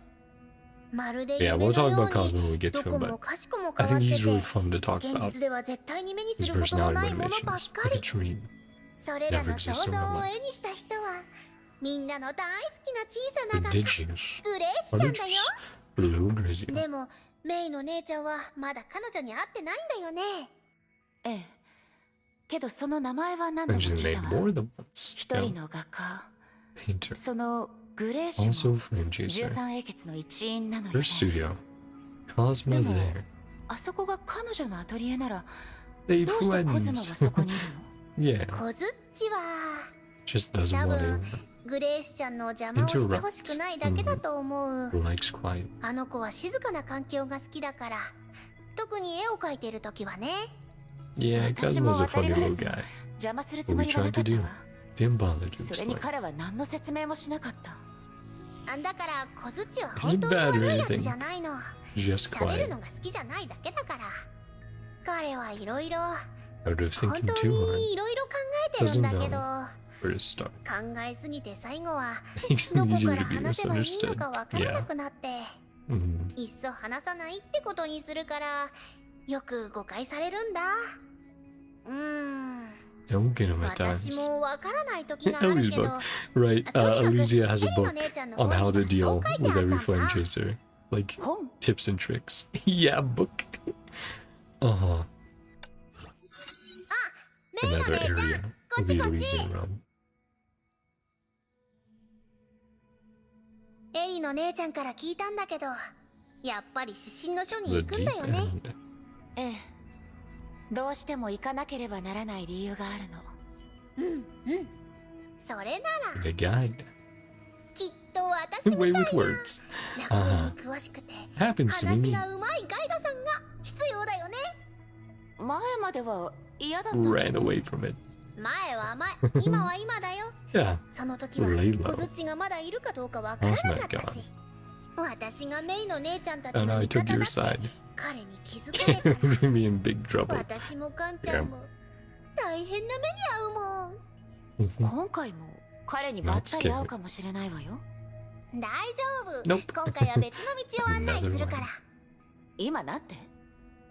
まるで Yeah, 夢 we'll の talk よ about う Cosmo に when we get ど to こ him, も but かしこも I 変わ think って he's really て、 fun to talk 現 about. 実では絶対に目にす His ることの personality ないものばっ motivations, か like a り。 dream. それら Never の想 existed 像 in real を life. 絵にした人はみんなの大好きな小さな画家 Prodigious. グレーシちゃんだよ。 Blue Grizio. でもメイの姉ちゃんはまだ彼女に会ってないんだよね。ええ。けどその名前は何度も Mentioned 聞い name たわ。 more than once. 一 Yeah. 人の画家。 Painter. そのグレーシュ Also も Flame Chaser. 13英傑の一員なのよ Her ね。 studio. Cosma Demo. there. あそこが彼女のアトリエなら、 They どうしてコズマは friends. そこにいるの？ Yeah. コズッチは Just doesn't 多 want 分 to. グレーシちゃんの邪魔をしてほしくないだけだと思う。 Likes quiet. あの子は静かな環境が好きだから、特に絵を描いてるときはね。 Yeah, 私も Cosmo's a 渡 funny りガラ little ス guy. 邪魔するつ What も we りはな tried か to った do. わ。 Didn't bother to それに explain. 彼は何の説明もしなかった。だからコズッチは Isn't 本当に bad or 悪いやつ anything. じゃないの。 Just 喋る quiet. のが好きじゃないだけだから。彼はいろいろ Out of 本 thinking 当 too hard. にいろいろ考えてるんだけど、 Where to start. 考えすぎて最後は Makes ど it こ easier から to be 話せばいいの misunderstood. かわからな Yeah. くなって、 Mm. いっそ話さないってことにするから、よく誤解されるんだ。Don't get him at 私 times. もわからない時があるけど、 Right, とにかく Elysia has a エリの book 姉ちゃんの on 本 how に to は deal そう書いて with あった every んだ。 flame chaser. Like 本？ tips and tricks. Yeah, book. Uh-huh. メイの Another 姉ちゃん、 area こ of っ the ちこっち。 Elysian realm. エリの姉ちゃんから聞いたんだけど、やっぱり指針の書に The 行くん deep だよね。 end. ええ。どうしても行かなければならない理由があるの。それなら The guide. きっと私みた Way いな with words. 楽園に詳しくて Happens to be 話 me. がうまいガイドさんが必要だよね。前までは嫌だったんじゃ Ran ない？ away from it. 前は前、今は今だよ。 Yeah. その時は Lay low. 小槌がまだいるかどうかわからなかったし、私がメイの姉ちゃんたち And の I 味 took 方 your だって side. 彼に気づかれたら We'd be in big trouble. 私もカンちゃんも大変な目に遭うもん。今回も彼にばったり会うかもしれないわよ。大丈夫、 Nope. 今回は別の道を案内するから。 Another one. 今なって。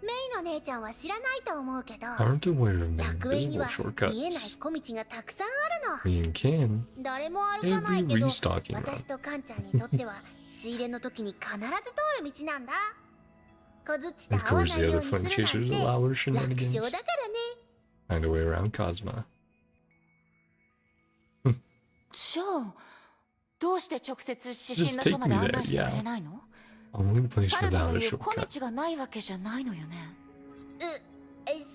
メイの姉ちゃんは知らないと思うけど、 Aren't aware of the 楽園に invisible は見えない shortcuts. 小道がたくさんある Me and Can の。誰も歩かない every けど、 restocking 私 run. とカンちゃんにとっては仕入れの時に必ず通る道なんだ。小槌と Of 合わな course, い the よ other うに fun する chasers なん allow her て楽勝 shenanigans. だからね。 Find a way around Cosma. じゃあ、どうして直接指 Just 針の書まで take me 案 there, 内してくれないの？ Only place パルド without の a 言う小 shortcut. 道がないわけじゃないのよね。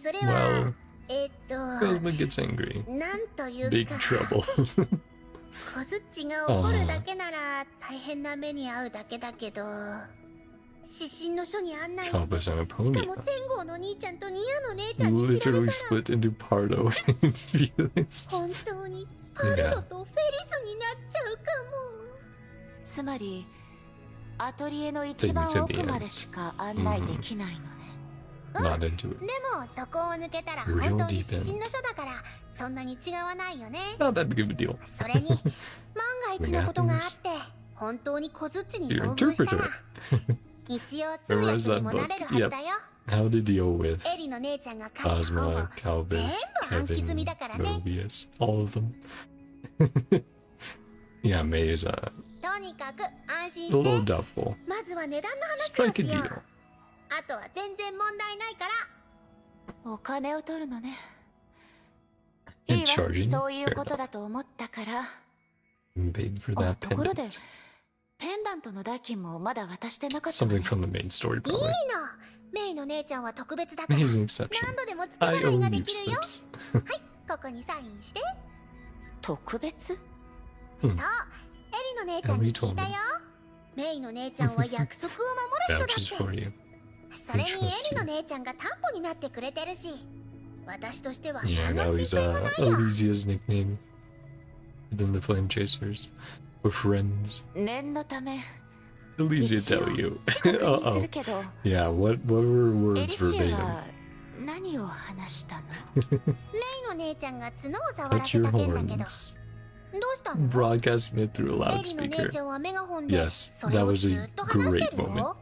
それは Well, Cosma gets angry. なんという Big か、 trouble. 小槌が怒るだけなら大変な目に遭うだけだけど、指針の書に案内して、 Cobus し and a か pony. も千号の兄ちゃんとニアの姉ちゃんに知ら Literally れたら split into Pardo and Felix. 本当にパルドとフェリスになっちゃうかも。つまり、アトリエの一番奥までしか案内できないのね。Not into it. でもそこを抜けたら Real 本当に deep 指 end. 針の書だからそんなに違わないよね。 Not that big of a deal. それに万が一のことがあって本当に小槌に遭遇したら一応通訳にもなれるはずだよ。 How to deal with エリの姉ちゃんが書いた本を Cosma, Calvis, 全部暗記済み Kevin, だからね。 Mobius, all of them. Yeah, May is とにかく安心 a し little て。 doubtful. まずは値段の話を Strike a しよう。 deal. あとは全然問題ないから。お金を取るのね。い And いわ、 charging? そういう Fair こと enough. だと思ったから。 Big for あ、 that ところで pendant.、ペンダントの代金もまだ渡してなかったわ Something ね。 from the main story, いい probably. の。メイの姉ちゃんは特別だから Amazing exception. 何度でも付け I 払い owe がで you きるよ。 slips. はい、ここにサインして。特別？そう、エリの姉ちゃんに聞いたよ。メイの姉ちゃんは約束を守る Vouches 人だ for って。 you. それにエリの姉ちゃんが担保になってくれてるし、私としては Yeah, 何 now の he's 心配もないよ。 Elysia's nickname. Within the Flame Chasers. We're friends. 念のため Elysia 一応 tell you. 確認す Uh-oh. るけど、 Yeah, what were エ words リシ verbatim? アは何を話したの？メイの姉ちゃんが角を触ら Touch せ your た件だけど、どう horns. したの？ Broadcasting it through a エリの姉 loudspeaker. ちゃんはメガホンで Yes, それ that を was ず a っと話して great る moment. よ。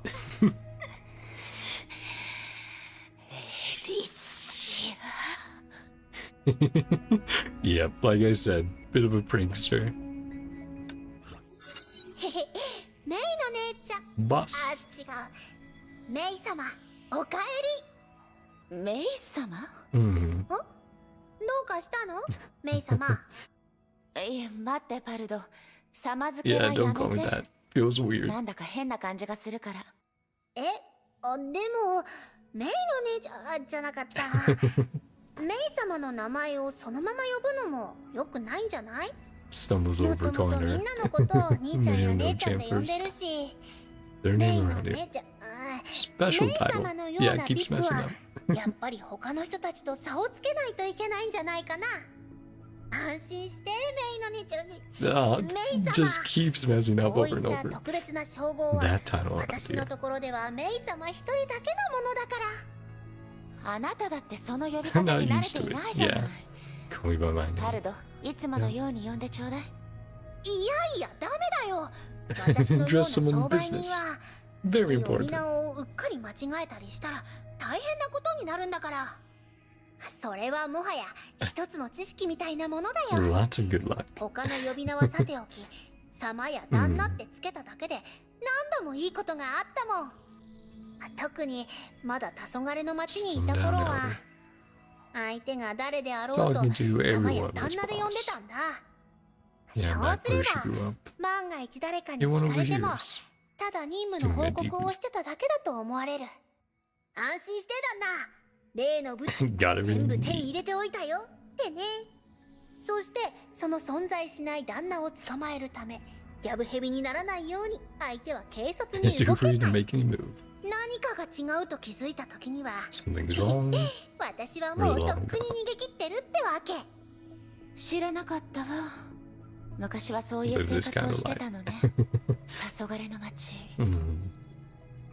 エリシ Yep, like I said, bit of a prankster. へへ、メイの姉ちゃん。あ、 Boss. 違う。メイ様、おかえア、メイ様？ Mm. どうかしたのメイ様。いや、待ってパルド、様付けは Yeah, や don't call め me て。 that. Feels weird. なんだか変な感じがするから。え、あ、でも、メイの姉ちゃんじゃなかった。メイ様の名前をそのまま呼ぶのも良くないんじゃない？ Stumbles も over ともと calling みん her なのことを兄ちゃんや Name 姉 no ちゃん champ で呼んで first. るし、 Their メイ name の around here. 姉ちゃん、Special メイ title. 様のよ Yeah, うな it ビ keeps ッグ messing は up. やっぱり他の人たちと差をつけないといけないんじゃないかな。安心して、メイの姉ちゃんに。 Oh, May just keeps messing up こう over い and った over. 特別な称号は That title around 私の here. ところではメイ様一人だけのものだから。あなただってその呼び I'm 方 not に慣れ used て to い it. ないじゃない。 Yeah. Call me by my パ name. ルド、いつものように呼んでちょうだい。いやいや、ダメだよ。私のような Just someone 商 in 売人 business. は Very 呼び important. 名をうっかり間違えたりしたら大変なことになるんだから。それはもはや一つの知識みたいなものだよ。 Lots of good luck. 他の呼び名はさておき、様や旦那ってつけただけで何度もいいことがあったもん。特にまだ黄昏の町にいた頃は、相手が誰であろうと Talking to 様や everyone 旦 was 那で呼んで boss. たんだ。 Yeah, そう back すれ where she ば grew up. 万が一誰かに You 聞 want かれても overhears. ただ任務の報告をしてただけだと思われる。安心して旦那、例の物 Gotta 全部 be 手に入れておいたよってね。そしてその存在しない旦那を捕まえるため、ギャブヘビにならないように相手は軽率に too 動け free to ない。 make any move. 何かが違うと気づいた時には Something's wrong. 私はもうとっくに逃げ切ってるってわけ。知らなかったわ。昔はそういう生活をしてたのね。黄昏の町。 Mm.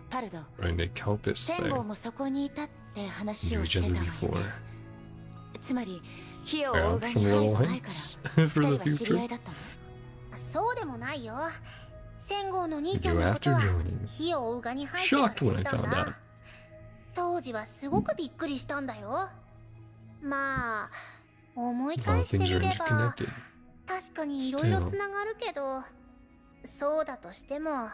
パルド、 Trying to help us セン there. ゴもそこにいたって話 Knew をし each て other たわよ before. ね。つまり火を追う Perhaps 側 some に入 little る前か hints ら for 二 the 人は知り合 future. いだったの。そうでもないよ。戦後の兄 You ちゃん do のこと after は joining. 火を追う側に入ってから Shocked 知 when I ったん found だ out.。当時はすごくびっくりしたんだよ。まあ思い All 返して things み are れば interconnected. 確かにいろいろつながるけど、そうだとしても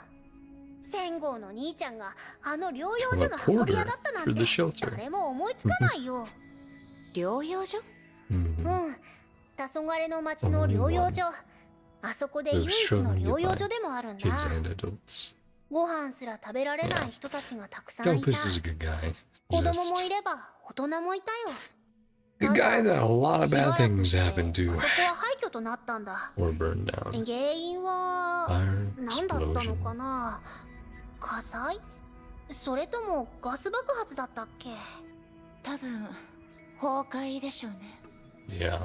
戦後の兄ちゃんがあの療養所の運び屋だったなん For て the shelter. 誰も思いつかないよ。療養所？ Mm. うん、黄昏の町の療養所、あそこで唯一の療養所でもあるんだ。 Kids and adults. ご飯すら食べられない人たちがたくさんいた。 Galpus is a good guy. 子供も Just いれば大人もいたよ。 a guy that a lot of しば bad らく things して happened あ to そこは廃墟となったんだ。 or burned down. 原因は Fire, 何だったの explosion. かな。火災？それともガス爆発だったっけ？多分崩壊でしょうね。 Yeah.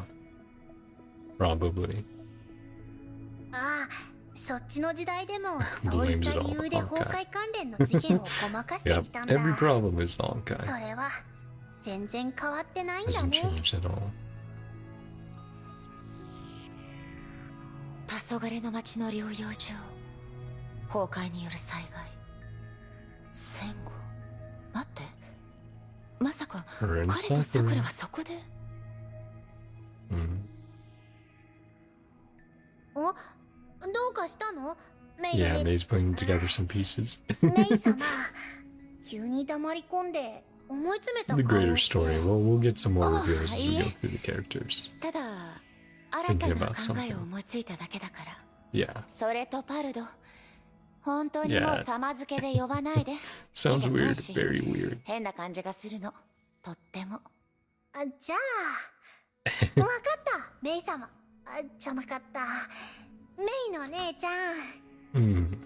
Probably. ああ、そっちの時代でもそういった理由で崩壊関連の事件をごまかして Yep. きたんだ。 Every problem is Honkai. それは全然変わってないんだ Hasn't ね。 changed at all. 黄昏の町の療養所、崩壊による災害、戦後。待って、まさか Her 彼 and とさくら Sakura. はそこで。 Mm. お、どうかしたの？メイ Yeah, ね。 May's putting together some pieces. メイ様、急に黙り込んで思い詰めた The 顔 greater をして。 story. Well, we'll get some more Oh, reveals as we go yeah. through the characters. ただ新た Thinking な about 考えを something. 思いついただけだから。 Yeah. それとパルド、本当にもう様付けで呼ばないで。 Sounds いいじゃない weird, し very weird. 変な感じがするの。とっても。じゃあわかったメイ様。じゃなかった、メイの姉ちゃん。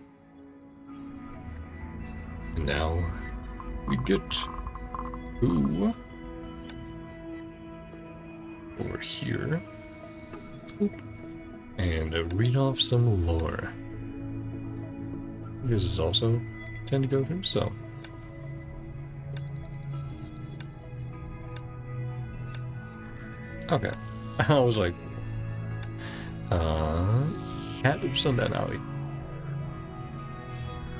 And now we get to over here. Oop. And read off some lore. This is also 10 to go through, so. Okay. I was like, Cat of Sundown Alley.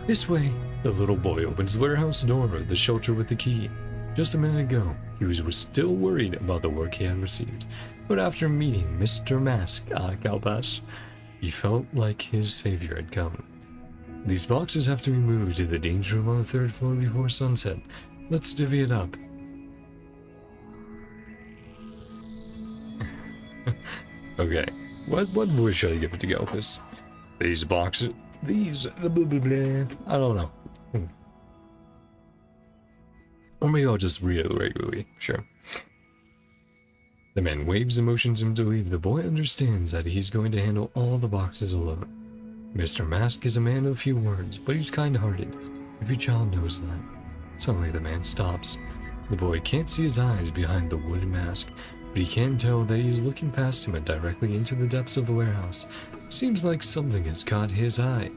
This way. The little boy opens the warehouse door of the shelter with the key. Just a minute ago, he was still worried about the work he had received, but after meeting Mr. Mask Kalpas, he felt like his savior had come. These boxes have to be moved to the danger room on the 3rd floor before sunset. Let's divvy it up. Okay, what voice should I give it to go with this? These boxes, blah, blah, blah, blah. I don't know. Or maybe I'll just read it regularly, sure. The man waves and motions him to leave. The boy understands that he's going to handle all the boxes alone. Mr. Mask is a man of few words, but he's kind-hearted. Every child knows that. Suddenly the man stops. The boy can't see his eyes behind the wooden mask, but he can tell that he's looking past him and directly into the depths of the warehouse. Seems like something has caught his eye.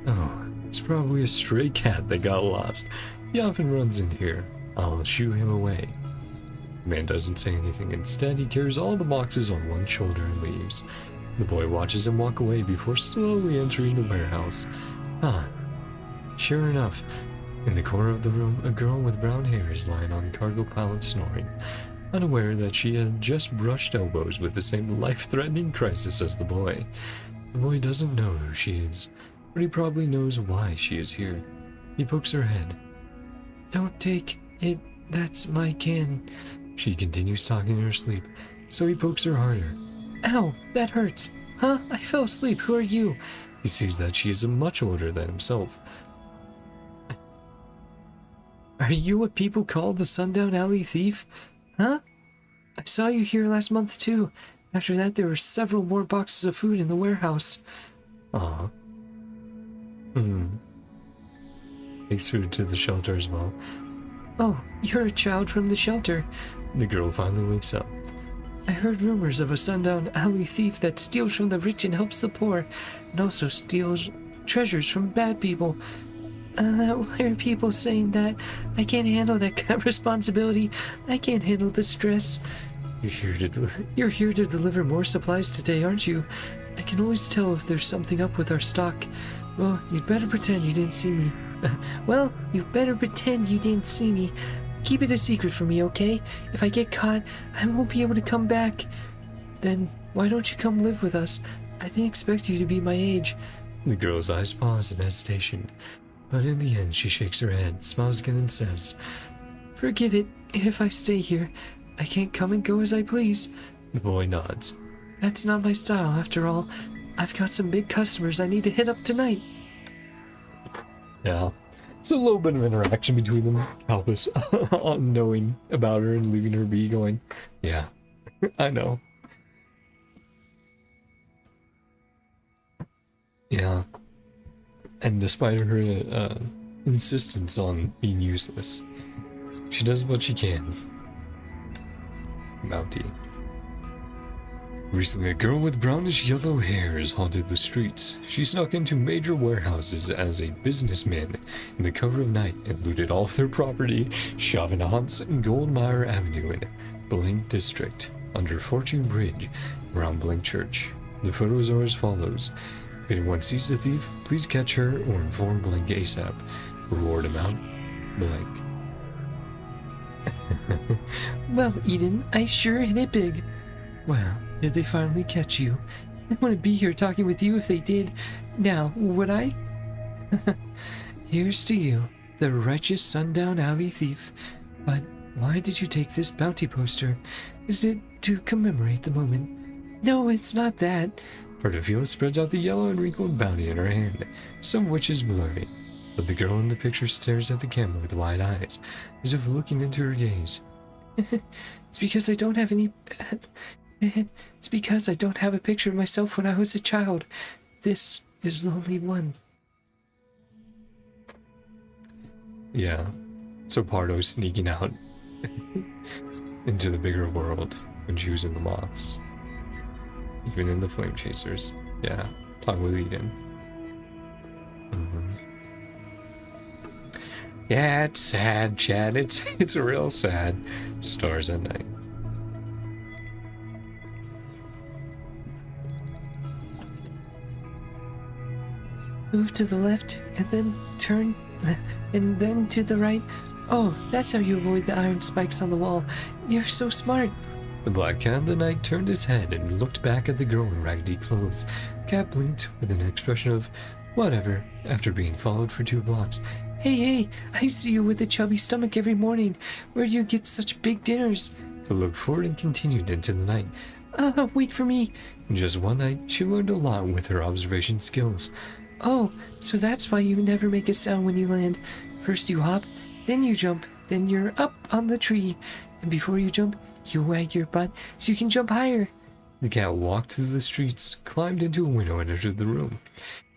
Oh, it's probably a stray cat that got lost. He often runs in here. I'll shoo him away. The man doesn't say anything. Instead, he carries all the boxes on one shoulder and leaves. The boy watches him walk away before slowly entering the warehouse. Sure enough, in the corner of the room, a girl with brown hair is lying on the cargo pallet snoring, unaware that she had just brushed elbows with the same life-threatening crisis as the boy. The boy doesn't know who she is, but he probably knows why she is here. He pokes her head. Don't take it, that's my can. She continues talking in her sleep, so he pokes her harder. Ow, that hurts. Huh? I fell asleep. Who are you? He sees that she is much older than himself. Are you what people call the Sundown Alley thief? Huh? I saw you here last month too. After that, there were several more boxes of food in the warehouse. Aw. Takes food to the shelter as well. Oh, you're a child from the shelter. The girl finally wakes up. I heard rumors of a Sundown Alley thief that steals from the rich and helps the poor, and also steals treasures from bad people. Why are people saying that? I can't handle that kind of responsibility. I can't handle the stress. You're here to deliver more supplies today, aren't you? I can always tell if there's something up with our stock. Well, you'd better pretend you didn't see me. Keep it a secret from me, okay? If I get caught, I won't be able to come back. Then, why don't you come live with us? I didn't expect you to be my age. The girl's eyes pause in hesitation. But in the end, she shakes her head, smiles again, and says, Forgive it, if I stay here. I can't come and go as I please. The boy nods. That's not my style, after all. I've got some big customers I need to hit up tonight. Yeah. It's a little bit of interaction between them. Kalpas on knowing about her and leaving her be, going, yeah, I know. Yeah. And despite her insistence on being useless, she does what she can. Bounty. Recently, a girl with brownish yellow hair has haunted the streets. She snuck into major warehouses as a businessman in the cover of night and looted all of their property, Chavanance and Goldmire Avenue in Blink District, under Fortune Bridge, around Blink Church. The photos are as follows. If anyone sees the thief, please catch her or inform Blink ASAP. Reward amount, Blink. Well, Eden, I sure hit it big. Well, did they finally catch you? I wouldn't be here talking with you if they did. Now, would I? Here's to you, the righteous Sundown Alley thief. But why did you take this bounty poster? Is it to commemorate the moment? No, it's not that. Pardofelis spreads out the yellow and wrinkled bounty in her hand, some of which is blurry. But the girl in the picture stares at the camera with wide eyes, as if looking into her gaze. It's because I don't have any... It's because I don't have a picture of myself when I was a child. This is the only one. Yeah, so Pardo's sneaking out into the bigger world when she was in the moths. Even in the flame chasers. Yeah, talk with Eden. Yeah, it's sad, Chad. It's real sad. Stars at night. Move to the left, and then turn, and then to the right. Oh, that's how you avoid the iron spikes on the wall. You're so smart. The black cat in the night turned his head and looked back at the girl in raggedy clothes. Cat blinked with an expression of whatever after being followed for 2 blocks. Hey, I see you with a chubby stomach every morning. Where do you get such big dinners? The looked forward and continued into the night. Wait for me. In just one night, she learned a lot with her observation skills. Oh, so that's why you never make a sound when you land. First you hop, then you jump, then you're up on the tree. And before you jump, you wag your butt so you can jump higher. The cat walked through the streets, climbed into a window, and entered the room.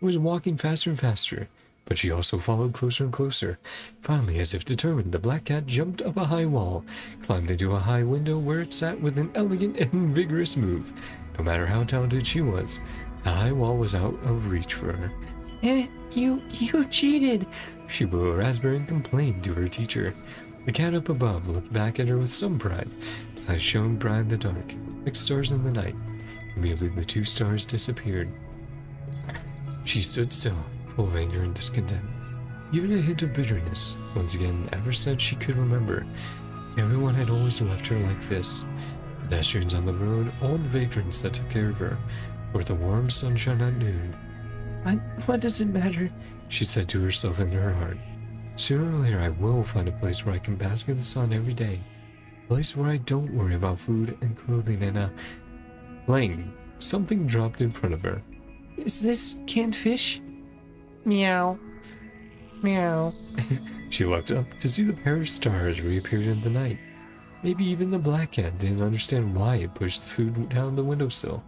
It was walking faster and faster, but she also followed closer and closer. Finally, as if determined, the black cat jumped up a high wall, climbed into a high window where it sat with an elegant and vigorous move. No matter how talented she was, the high wall was out of reach for her. You cheated. She blew a raspberry and complained to her teacher. The cat up above looked back at her with some pride. Its eyes shone bright in the dark, like stars in the night. Immediately the 2 stars disappeared. She stood still, full of anger and discontent. Even a hint of bitterness, once again, ever since she could remember. Everyone had always left her like this. Pedestrians on the road, all the vagrants that took care of her, or the warm sunshine at noon. What does it matter? She said to herself in her heart. Sooner or later I will find a place where I can bask in the sun every day. A place where I don't worry about food and clothing and Lang, something dropped in front of her. Is this canned fish? Meow. Meow. She looked up to see the pair of stars reappeared in the night. Maybe even the black cat didn't understand why it pushed the food down the windowsill.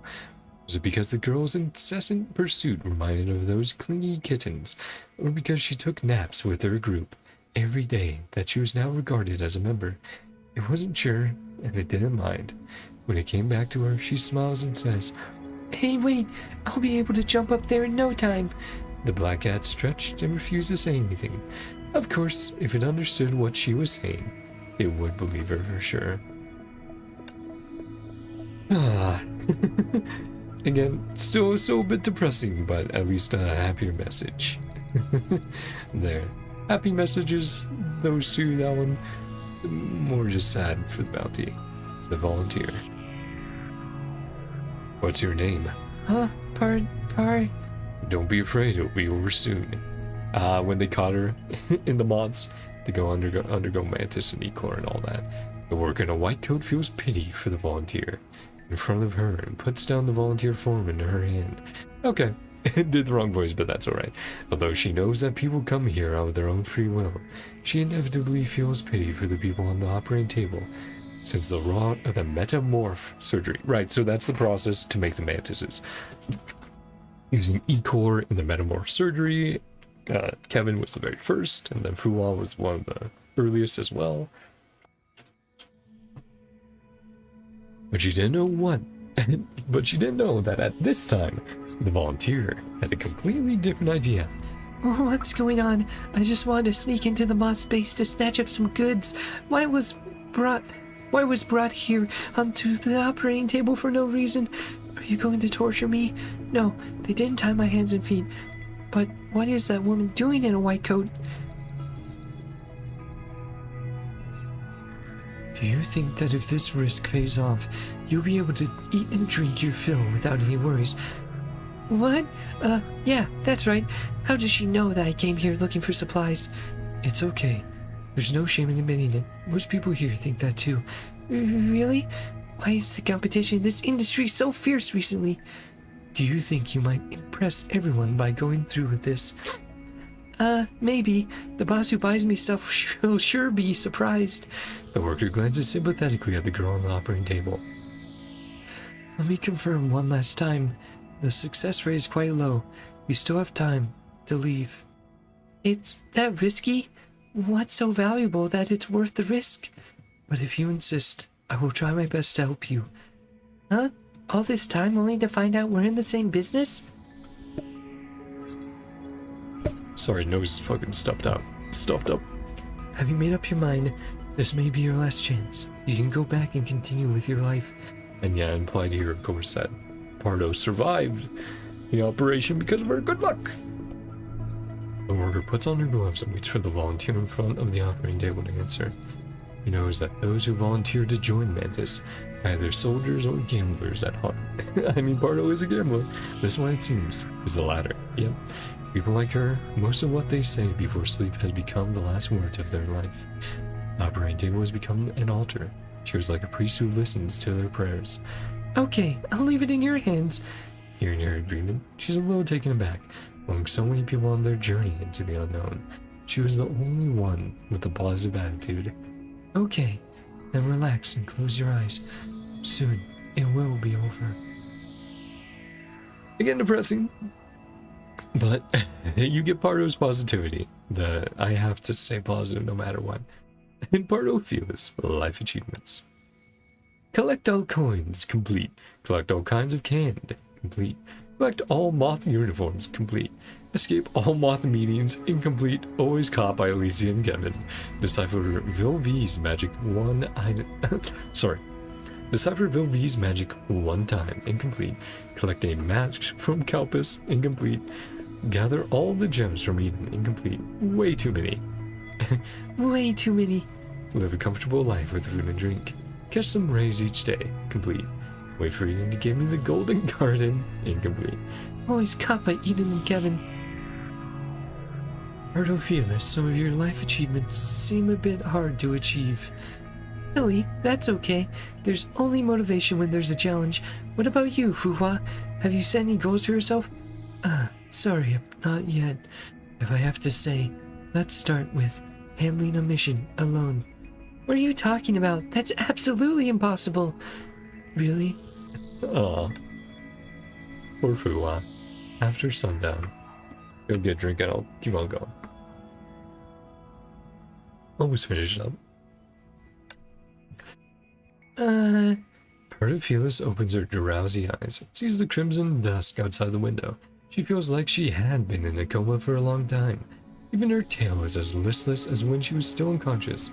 Was it because the girl's incessant pursuit reminded her of those clingy kittens, or because she took naps with her group every day that she was now regarded as a member? It wasn't sure, and it didn't mind. When it came back to her, she smiles and says, Hey, wait, I'll be able to jump up there in no time. The black cat stretched and refused to say anything. Of course, if it understood what she was saying, it would believe her for sure. Again, still a bit depressing, but at least a happier message. There. Happy messages, those 2, that one. More just sad for the bounty. The volunteer. What's your name? Par. Don't be afraid, it'll be over soon. When they caught her in the moths, to go undergo mantis and Ecor and all that. The worker in a white coat feels pity for the volunteer in front of her and puts down the volunteer form into her hand. Okay, did the wrong voice, but that's alright. Although she knows that people come here out of their own free will, she inevitably feels pity for the people on the operating table, since the rot of the metamorph surgery. Right, so that's the process to make the mantises. Using Ecor in the metamorph surgery, Kevin was the very first, and then Fuwa was one of the earliest as well. But she didn't know what. But she didn't know that at this time, the volunteer had a completely different idea. What's going on? I just wanted to sneak into the moth space to snatch up some goods. Why was brought here onto the operating table for no reason? Are you going to torture me? No, they didn't tie my hands and feet. But what is that woman doing in a white coat? Do you think that if this risk pays off, you'll be able to eat and drink your fill without any worries? What? Yeah, that's right. How does she know that I came here looking for supplies? It's okay. There's no shame in admitting it. Most people here think that too. Really? Why is the competition in this industry so fierce recently? Do you think you might impress everyone by going through with this? Maybe. The boss who buys me stuff will sure be surprised. The worker glances sympathetically at the girl on the operating table. Let me confirm one last time. The success rate is quite low. We still have time to leave. It's that risky? What's so valuable that it's worth the risk? But if you insist, I will try my best to help you. Huh? All this time only to find out we're in the same business? Sorry, nose is fucking stuffed up. Have you made up your mind? This may be your last chance. You can go back and continue with your life. And yeah, implied here, of course, that Pardo survived the operation because of her good luck. The worker puts on her gloves and waits for the volunteer in front of the operating table to answer. He knows that those who volunteer to join Mantis are either soldiers or gamblers at heart. I mean, Pardo is a gambler. This one, it seems, is the latter. Yep. People like her, most of what they say before sleep has become the last words of their life. The operating table has become an altar. She was like a priest who listens to their prayers. Okay, I'll leave it in your hands. Hearing her agreement, she's a little taken aback. Among so many people on their journey into the unknown, she was the only one with a positive attitude. Okay, then relax and close your eyes. Soon, it will be over. Again, depressing. But you get Pardo's positivity. I have to stay positive no matter what. And Pardofelis, life achievements. Collect all coins, complete. Collect all kinds of canned, complete. Collect all moth uniforms, complete. Escape all moth meetings, incomplete. Always caught by Alicia and Kevin. Decipher Vilvi's magic one item. Sorry. Decipher Vilvi's magic one time, incomplete. Collect a match from Calpus, incomplete. Gather all the gems from Eden, incomplete. Way too many. Way too many. Live a comfortable life with food and drink. Catch some rays each day, complete. Wait for Eden to give me the golden garden, incomplete. Always caught by Eden and Kevin. Pardofelis, some of your life achievements seem a bit hard to achieve. Silly, that's okay. There's only motivation when there's a challenge. What about you, Fuhua? Have you set any goals for yourself? Sorry, not yet. If I have to say, let's start with handling a mission alone. What are you talking about? That's absolutely impossible. Really? Aw. Poor Fuhua. After sundown. Go get a drink and I'll keep on going. Almost finished up. Pardofelis opens her drowsy eyes and sees the crimson dusk outside the window. She feels like she had been in a coma for a long time. Even her tail is as listless as when she was still unconscious.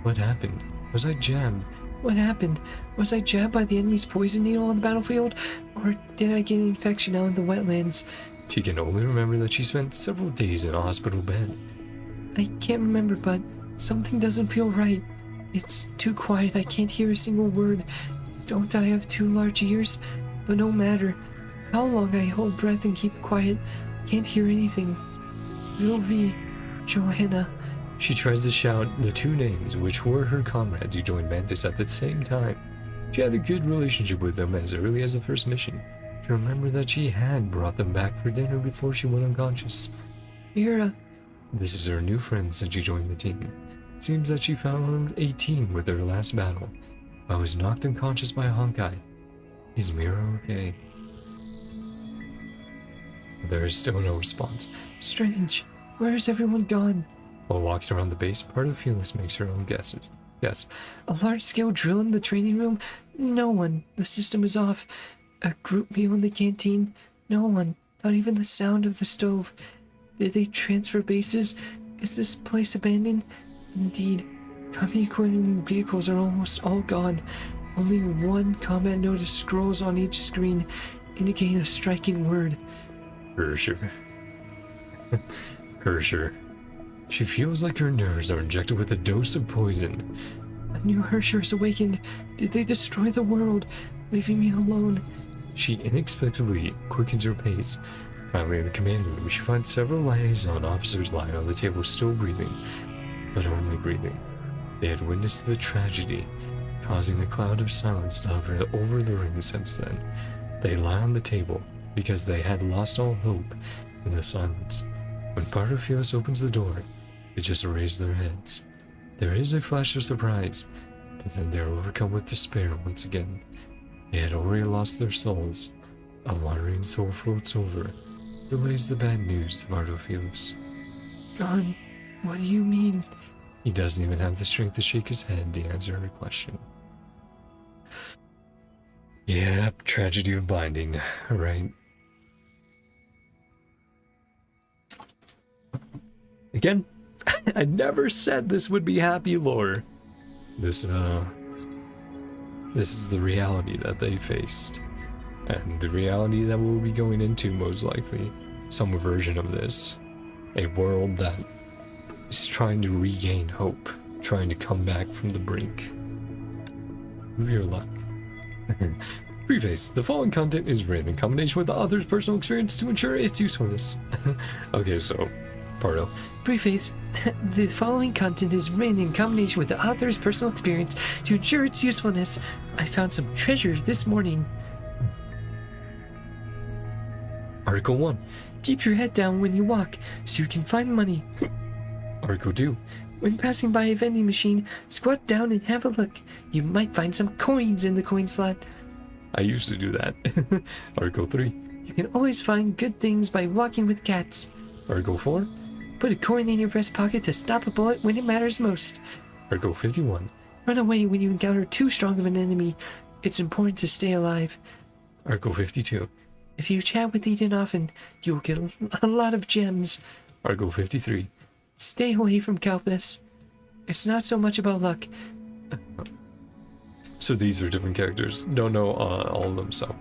What happened? Was I jabbed? What happened? Was I jabbed by the enemy's poison needle on the battlefield? Or did I get an infection out in the wetlands? She can only remember that she spent several days in a hospital bed. I can't remember, but something doesn't feel right. It's too quiet. I can't hear a single word. Don't I have two large ears? But no matter how long I hold breath and keep quiet, can't hear anything. Vilvi, Johanna. She tries to shout the two names, which were her comrades who joined Mantis at the same time. She had a good relationship with them as early as the first mission. She remembered that she had brought them back for dinner before she went unconscious. Mira. This is her new friend since she joined the team. It seems that she found a team with their last battle. I was knocked unconscious by Honkai. Is Mira okay? There is still no response. Strange. Where is everyone gone? While walking around the base, Pardofelis makes her own guesses. Yes. A large-scale drill in the training room? No one. The system is off. A group meal in the canteen? No one. Not even the sound of the stove. Did they transfer bases? Is this place abandoned? Indeed. Combat equipment and vehicles are almost all gone. Only one combat notice scrolls on each screen, indicating a striking word. Hersher. Hersher. She feels like her nerves are injected with a dose of poison. A new Hersher has awakened. Did they destroy the world, leaving me alone? She inexplicably quickens her pace. Finally, in the command room, she finds several liaison officers lying on the table, still breathing, but only breathing. They had witnessed the tragedy, causing a cloud of silence to hover over the ring since then. They lie on the table, because they had lost all hope in the silence. When Pardofelis opens the door, they just raise their heads. There is a flash of surprise, but then they're overcome with despair once again. They had already lost their souls. A wandering soul floats over, relays the bad news to Pardofelis. Gone? What do you mean? He doesn't even have the strength to shake his head to answer her question. Yep, tragedy of binding, right? Again, I never said this would be happy lore. This is the reality that they faced. And the reality that we'll be going into, most likely. Some version of this. A world that is trying to regain hope. Trying to come back from the brink. Move your luck. Preface. The following content is written in combination with the author's personal experience to ensure its usefulness. Okay, so, Pardo. Preface. The following content is written in combination with the author's personal experience to ensure its usefulness. I found some treasure this morning. Article 1. Keep your head down when you walk so you can find money. Article 2. When passing by a vending machine, squat down and have a look. You might find some coins in the coin slot. I used to do that. Article 3. You can always find good things by walking with cats. Article 4. Put a coin in your breast pocket to stop a bullet when it matters most. Article 51. Run away when you encounter too strong of an enemy. It's important to stay alive. Article 52. If you chat with Eden often, you will get a lot of gems. Article 53. Stay away from Calpus. It's not so much about luck. So these are different characters. Don't know all of them, so.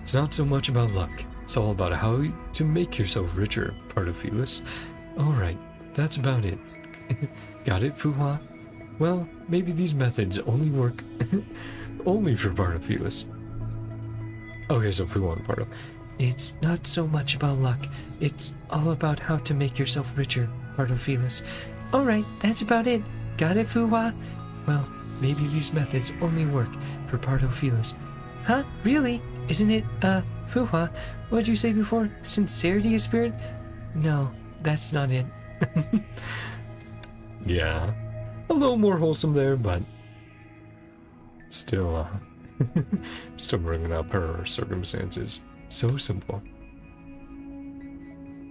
It's not so much about luck. It's all about how to make yourself richer, Pardofelis. Alright, that's about it. Got it, Fuhua? Well, maybe these methods only work only for Pardofelis. Okay, so Fuhua and Pardo. It's not so much about luck. It's all about how to make yourself richer, Pardofelis. Alright, that's about it. Got it, Fuhua? Well, maybe these methods only work for Pardofelis. Huh? Really? Isn't it, Fuhua? What'd you say before? Sincerity is spirit? No, that's not it. Yeah. A little more wholesome there, but still, still bringing up her circumstances. So simple.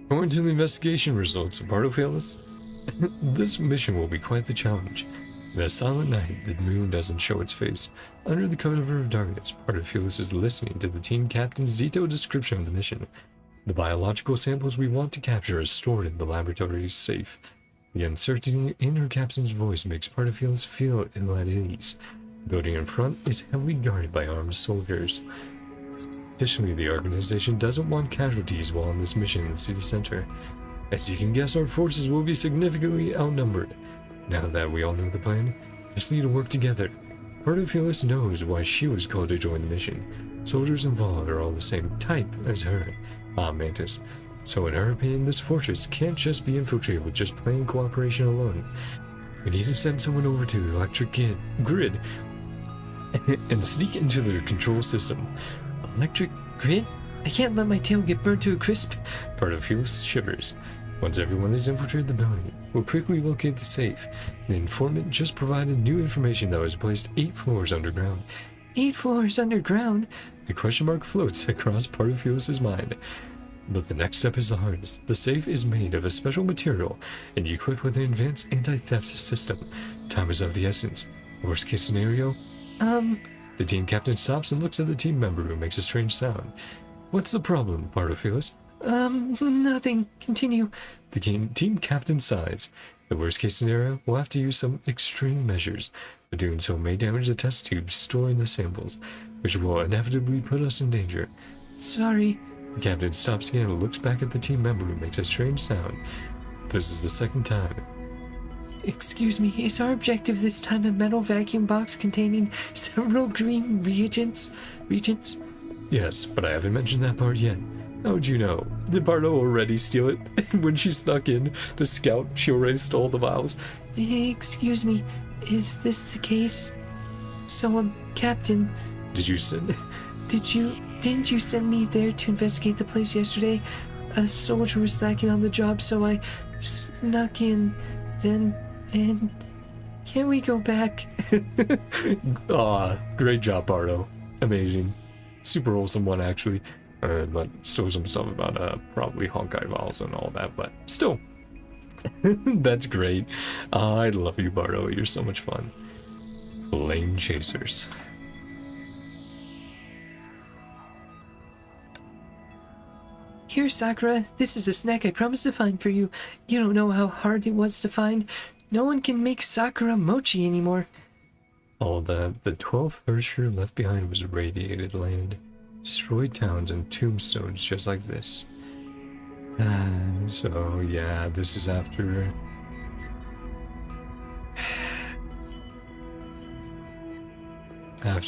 According to the investigation results of Pardofelis, this mission will be quite the challenge. In a silent night, the moon doesn't show its face. Under the cover of darkness, Pardofelis is listening to the team captain's detailed description of the mission. The biological samples we want to capture are stored in the laboratory's safe. The uncertainty in her captain's voice makes Pardofelis feel ill at ease. The building in front is heavily guarded by armed soldiers. Additionally, the organization doesn't want casualties while on this mission in the city center. As you can guess, our forces will be significantly outnumbered. Now that we all know the plan, just need to work together. Pardofelis knows why she was called to join the mission. Soldiers involved are all the same type as her, Mantis. So in her opinion, this fortress can't just be infiltrated with just plain cooperation alone. We need to send someone over to the electric grid and sneak into their control system. Electric grid? I can't let my tail get burnt to a crisp. Pardofelis shivers. Once everyone has infiltrated the building, we'll quickly locate the safe. The informant just provided new information that was placed 8 floors underground. 8 floors underground? The question mark floats across Pardofelis' mind. But the next step is the hardest. The safe is made of a special material and equipped with an advanced anti-theft system. Time is of the essence. Worst case scenario? The team captain stops and looks at the team member who makes a strange sound. What's the problem, Pardofelis? Nothing. Continue. The team captain sighs. The worst case scenario, we'll have to use some extreme measures, but doing so may damage the test tubes storing the samples, which will inevitably put us in danger. Sorry. The captain stops again and looks back at the team member who makes a strange sound. This is the second time. Excuse me, is our objective this time a metal vacuum box containing several green reagents? Yes, but I haven't mentioned that part yet. How would you know? Did Pardo already steal it? When she snuck in to scout, she already stole the vials. Excuse me, is this the case? So, Captain... Did you send... Did you Didn't you send me there to investigate the place yesterday? A soldier was slacking on the job, so I snuck in then, and can we go back? Aw, great job, Pardo. Amazing. Super wholesome one, actually. But still some stuff about probably Honkai Vowels and all that, but still. That's great. I love you, Pardo. You're so much fun. Flame Chasers. Here, Sakura, this is a snack I promised to find for you. You don't know how hard it was to find. No one can make Sakura mochi anymore. All that the 12th Ursher left behind was radiated land, destroyed towns and tombstones just like this. So yeah, this is after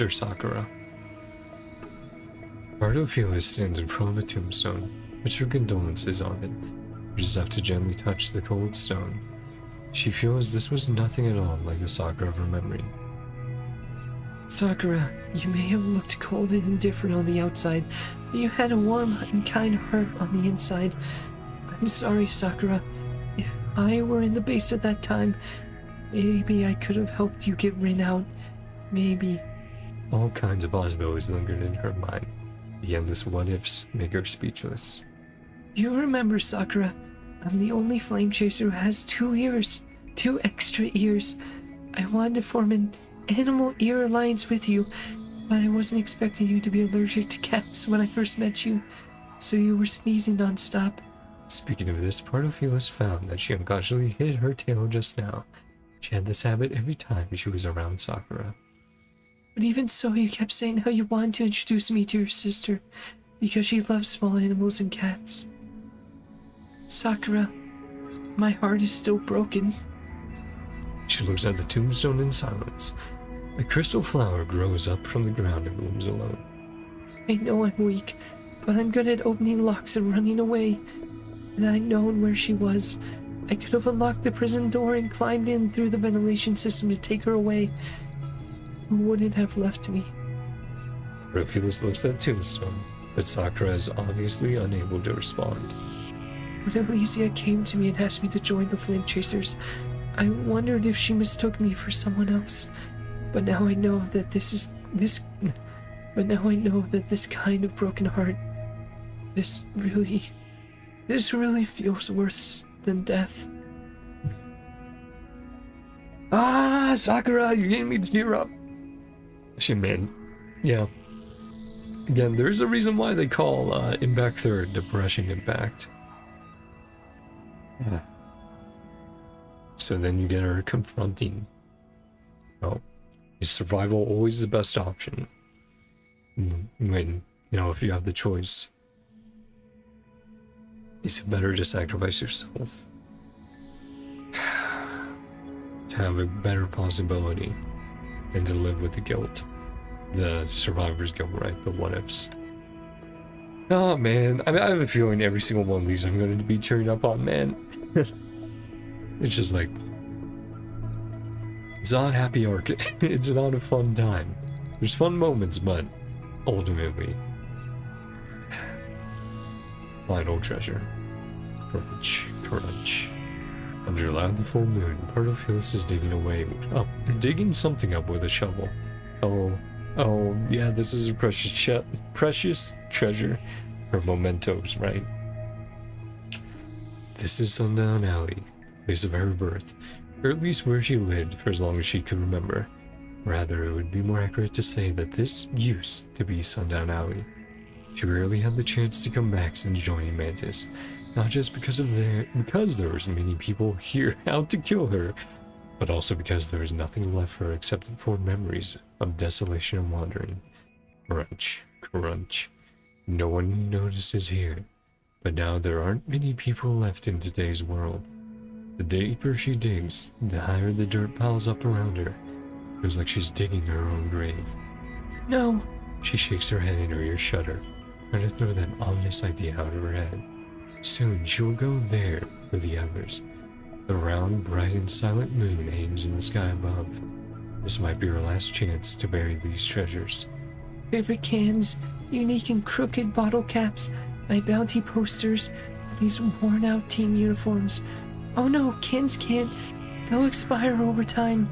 Sakura. Pardofelis stands in front of a tombstone, puts her condolences on it. You just have to gently touch the cold stone. She feels this was nothing at all like the Sakura of her memory. Sakura, you may have looked cold and indifferent on the outside, but you had a warm and kind heart on the inside. I'm sorry, Sakura. If I were in the base at that time, maybe I could have helped you get Rin out. Maybe. All kinds of possibilities lingered in her mind. The endless what-ifs make her speechless. You remember, Sakura, I'm the only flame chaser who has 2 ears. 2 extra ears. I wanted to form an animal ear alliance with you, but I wasn't expecting you to be allergic to cats when I first met you, so you were sneezing non-stop. Speaking of this, Pardofelis found that she unconsciously hid her tail just now. She had this habit every time she was around Sakura. But even so, you kept saying how you wanted to introduce me to your sister, because she loves small animals and cats. Sakura, my heart is still broken. She looks at the tombstone in silence. A crystal flower grows up from the ground and blooms alone. I know I'm weak, but I'm good at opening locks and running away. And I'd known where she was. I could have unlocked the prison door and climbed in through the ventilation system to take her away. Who wouldn't have left me? Pardofelis looks at the tombstone, but Sakura is obviously unable to respond. When Elysia came to me and asked me to join the Flame Chasers, I wondered if she mistook me for someone else. But now I know that this kind of broken heart, this really feels worse than death. Ah, Sakura, you're getting me to tear up. Shit, man. Yeah. Again, there's a reason why they call Impact 3rd Depression Impact. So then you get her confronting. Well, is survival always the best option? When, if you have the choice, is it better to sacrifice yourself to have a better possibility than to live with the guilt? The survivor's guilt, right? The what-ifs. Oh, man. I have a feeling every single one of these I'm going to be tearing up on, man. It's just like, it's not a happy arc. It's not a fun time. There's fun moments, but ultimately, final treasure. Crunch, crunch. Under the full moon, Pardofelis is digging something up with a shovel. Oh, yeah, this is a precious treasure. Her mementos, right? This is Sundown Alley, place of her birth, or at least where she lived for as long as she could remember. Rather, it would be more accurate to say that this used to be Sundown Alley. She rarely had the chance to come back since joining Mantis, not just because there was many people here out to kill her, but also because there was nothing left for her except for memories of desolation and wandering. Crunch, crunch. No one notices here, but now there aren't many people left in today's world. The deeper she digs, the higher the dirt piles up around her. Feels like she's digging her own grave. No. She shakes her head and her ears shudder, trying to throw that ominous idea out of her head. Soon she will go there with the others. The round, bright, and silent moon hangs in the sky above. This might be her last chance to bury these treasures. favorite cans, unique and crooked bottle caps, my bounty posters, and these worn-out team uniforms. Oh no, cans can't. They'll expire over time.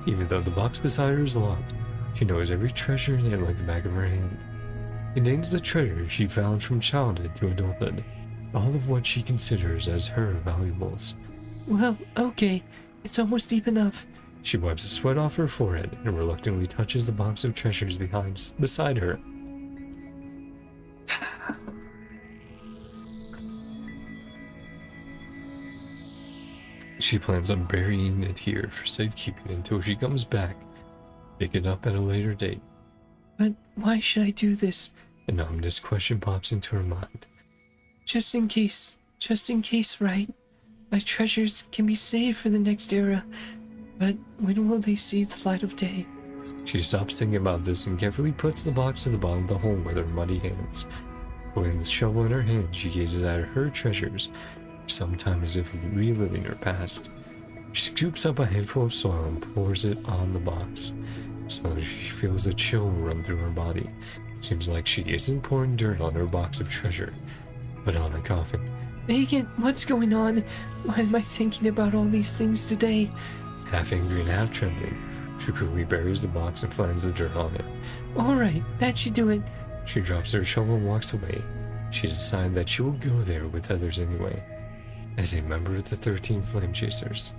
Even though the box beside her is locked, she knows every treasure in it like the back of her hand. It names the treasures she found from childhood to adulthood, all of what she considers as her valuables. Well, okay. It's almost deep enough. She wipes the sweat off her forehead and reluctantly touches the box of treasures beside her. She plans on burying it here for safekeeping until she comes back, pick it up at a later date. But why should I do this? An ominous question pops into her mind. Just in case, right? My treasures can be saved for the next era, but when will they see the light of day? She stops thinking about this and carefully puts the box to the bottom of the hole with her muddy hands. Holding the shovel in her hand, she gazes at her treasures, sometimes as if reliving her past. She scoops up a handful of soil and pours it on the box. Suddenly she feels a chill run through her body. Seems like she isn't pouring dirt on her box of treasure, but on a coffin. Megan, what's going on? Why am I thinking about all these things today? Half angry and half trembling, she quickly buries the box and finds the dirt on it. Alright, that should do it. She drops her shovel and walks away. She decided that she will go there with others anyway, as a member of the 13 Flame Chasers.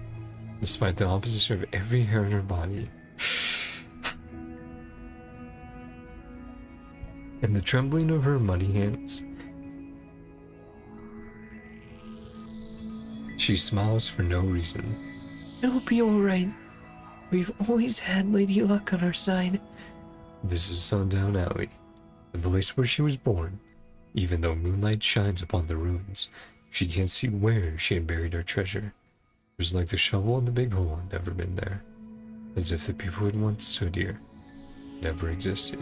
Despite the opposition of every hair in her body, and the trembling of her muddy hands, she smiles for no reason. It'll be alright. We've always had Lady Luck on our side. This is Sundown Alley, the place where she was born. Even though moonlight shines upon the ruins, she can't see where she had buried her treasure. It was like the shovel in the big hole had never been there, as if the people who had once stood here never existed.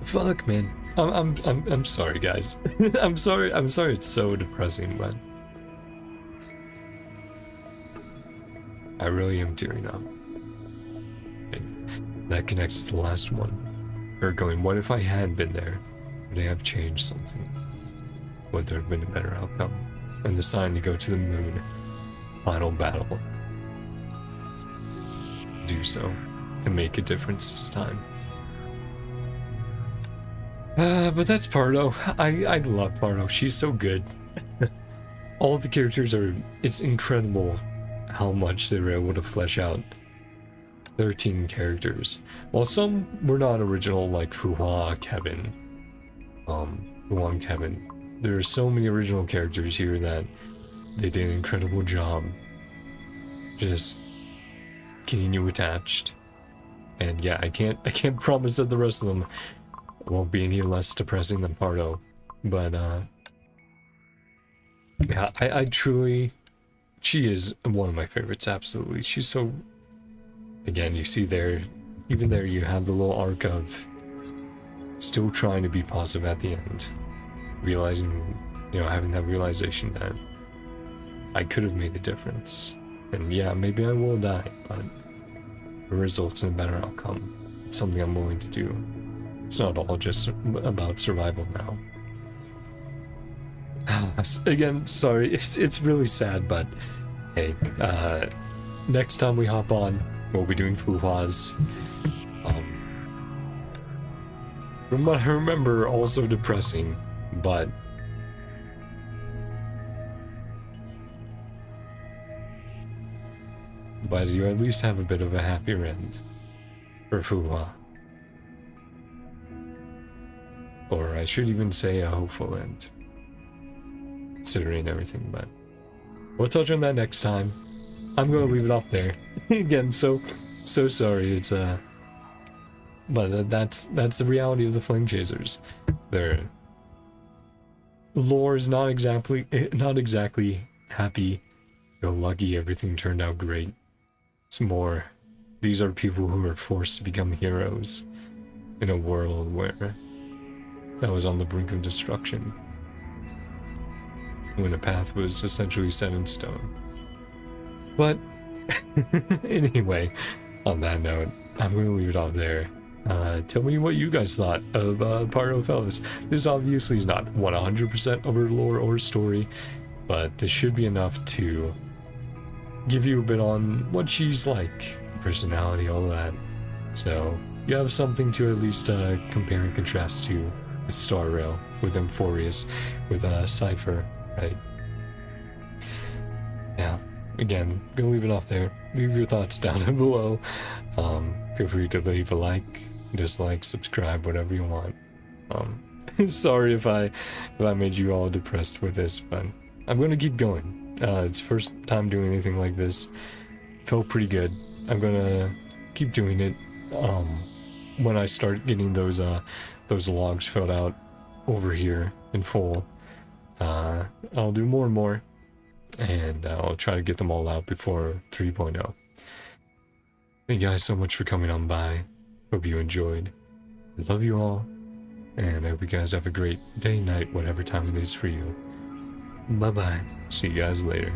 Fuck, man. I'm sorry, guys. I'm sorry it's so depressing, but I really am tearing up. And that connects to the last one. Her going, what if I had been there? Would I have changed something? Would there have been a better outcome? And the sign to go to the moon. Final battle. Do so. To make a difference this time. But that's Pardo. I love Pardo. She's so good. All the characters are... It's incredible how much they were able to flesh out 13 characters. While some were not original, like Fuhua, Kevin, Luan Kevin, there are so many original characters here that they did an incredible job just getting you attached. And yeah, I can't promise that the rest of them won't be any less depressing than Pardo, but yeah, I truly, she is one of my favorites, absolutely. She's so, again, you see there, even there you have the little arc of still trying to be positive at the end, realizing, you know, having that realization that I could have made a difference, and yeah, maybe I will die, but it results in a better outcome. It's something I'm willing to do. It's not all just about survival now. Again, sorry, it's really sad, but hey, next time we hop on, we'll be doing Fuhua's. I remember also depressing, but you at least have a bit of a happier end for Fuhua. Or I should even say a hopeful end, considering everything, but we'll touch on that next time. I'm gonna leave it off there. Again, so sorry, it's but that's the reality of the Flame Chasers. Their lore is not exactly happy, go lucky, everything turned out great. It's more, these are people who are forced to become heroes in a world where that was on the brink of destruction, when a path was essentially set in stone. But anyway, on that note, I'm going to leave it off there. Tell me what you guys thought of Pardofelis. This obviously is not 100% of her lore or story, but this should be enough to give you a bit on what she's like, personality, all that. So you have something to at least compare and contrast to with Star Rail, with Amphoreus, with Cypher, right? Yeah, again, gonna leave it off there. Leave your thoughts down below. Feel free to leave a like, dislike, subscribe, whatever you want. Sorry if I made you all depressed with this, but I'm gonna keep going. It's first time doing anything like this. Felt pretty good. I'm gonna keep doing it. When I start getting those logs filled out over here in full, I'll do more and more, and I'll try to get them all out before 3.0. Thank you guys so much for coming on by. Hope you enjoyed. I love you all, and I hope you guys have a great day, night, whatever time it is for you. Bye bye. See you guys later.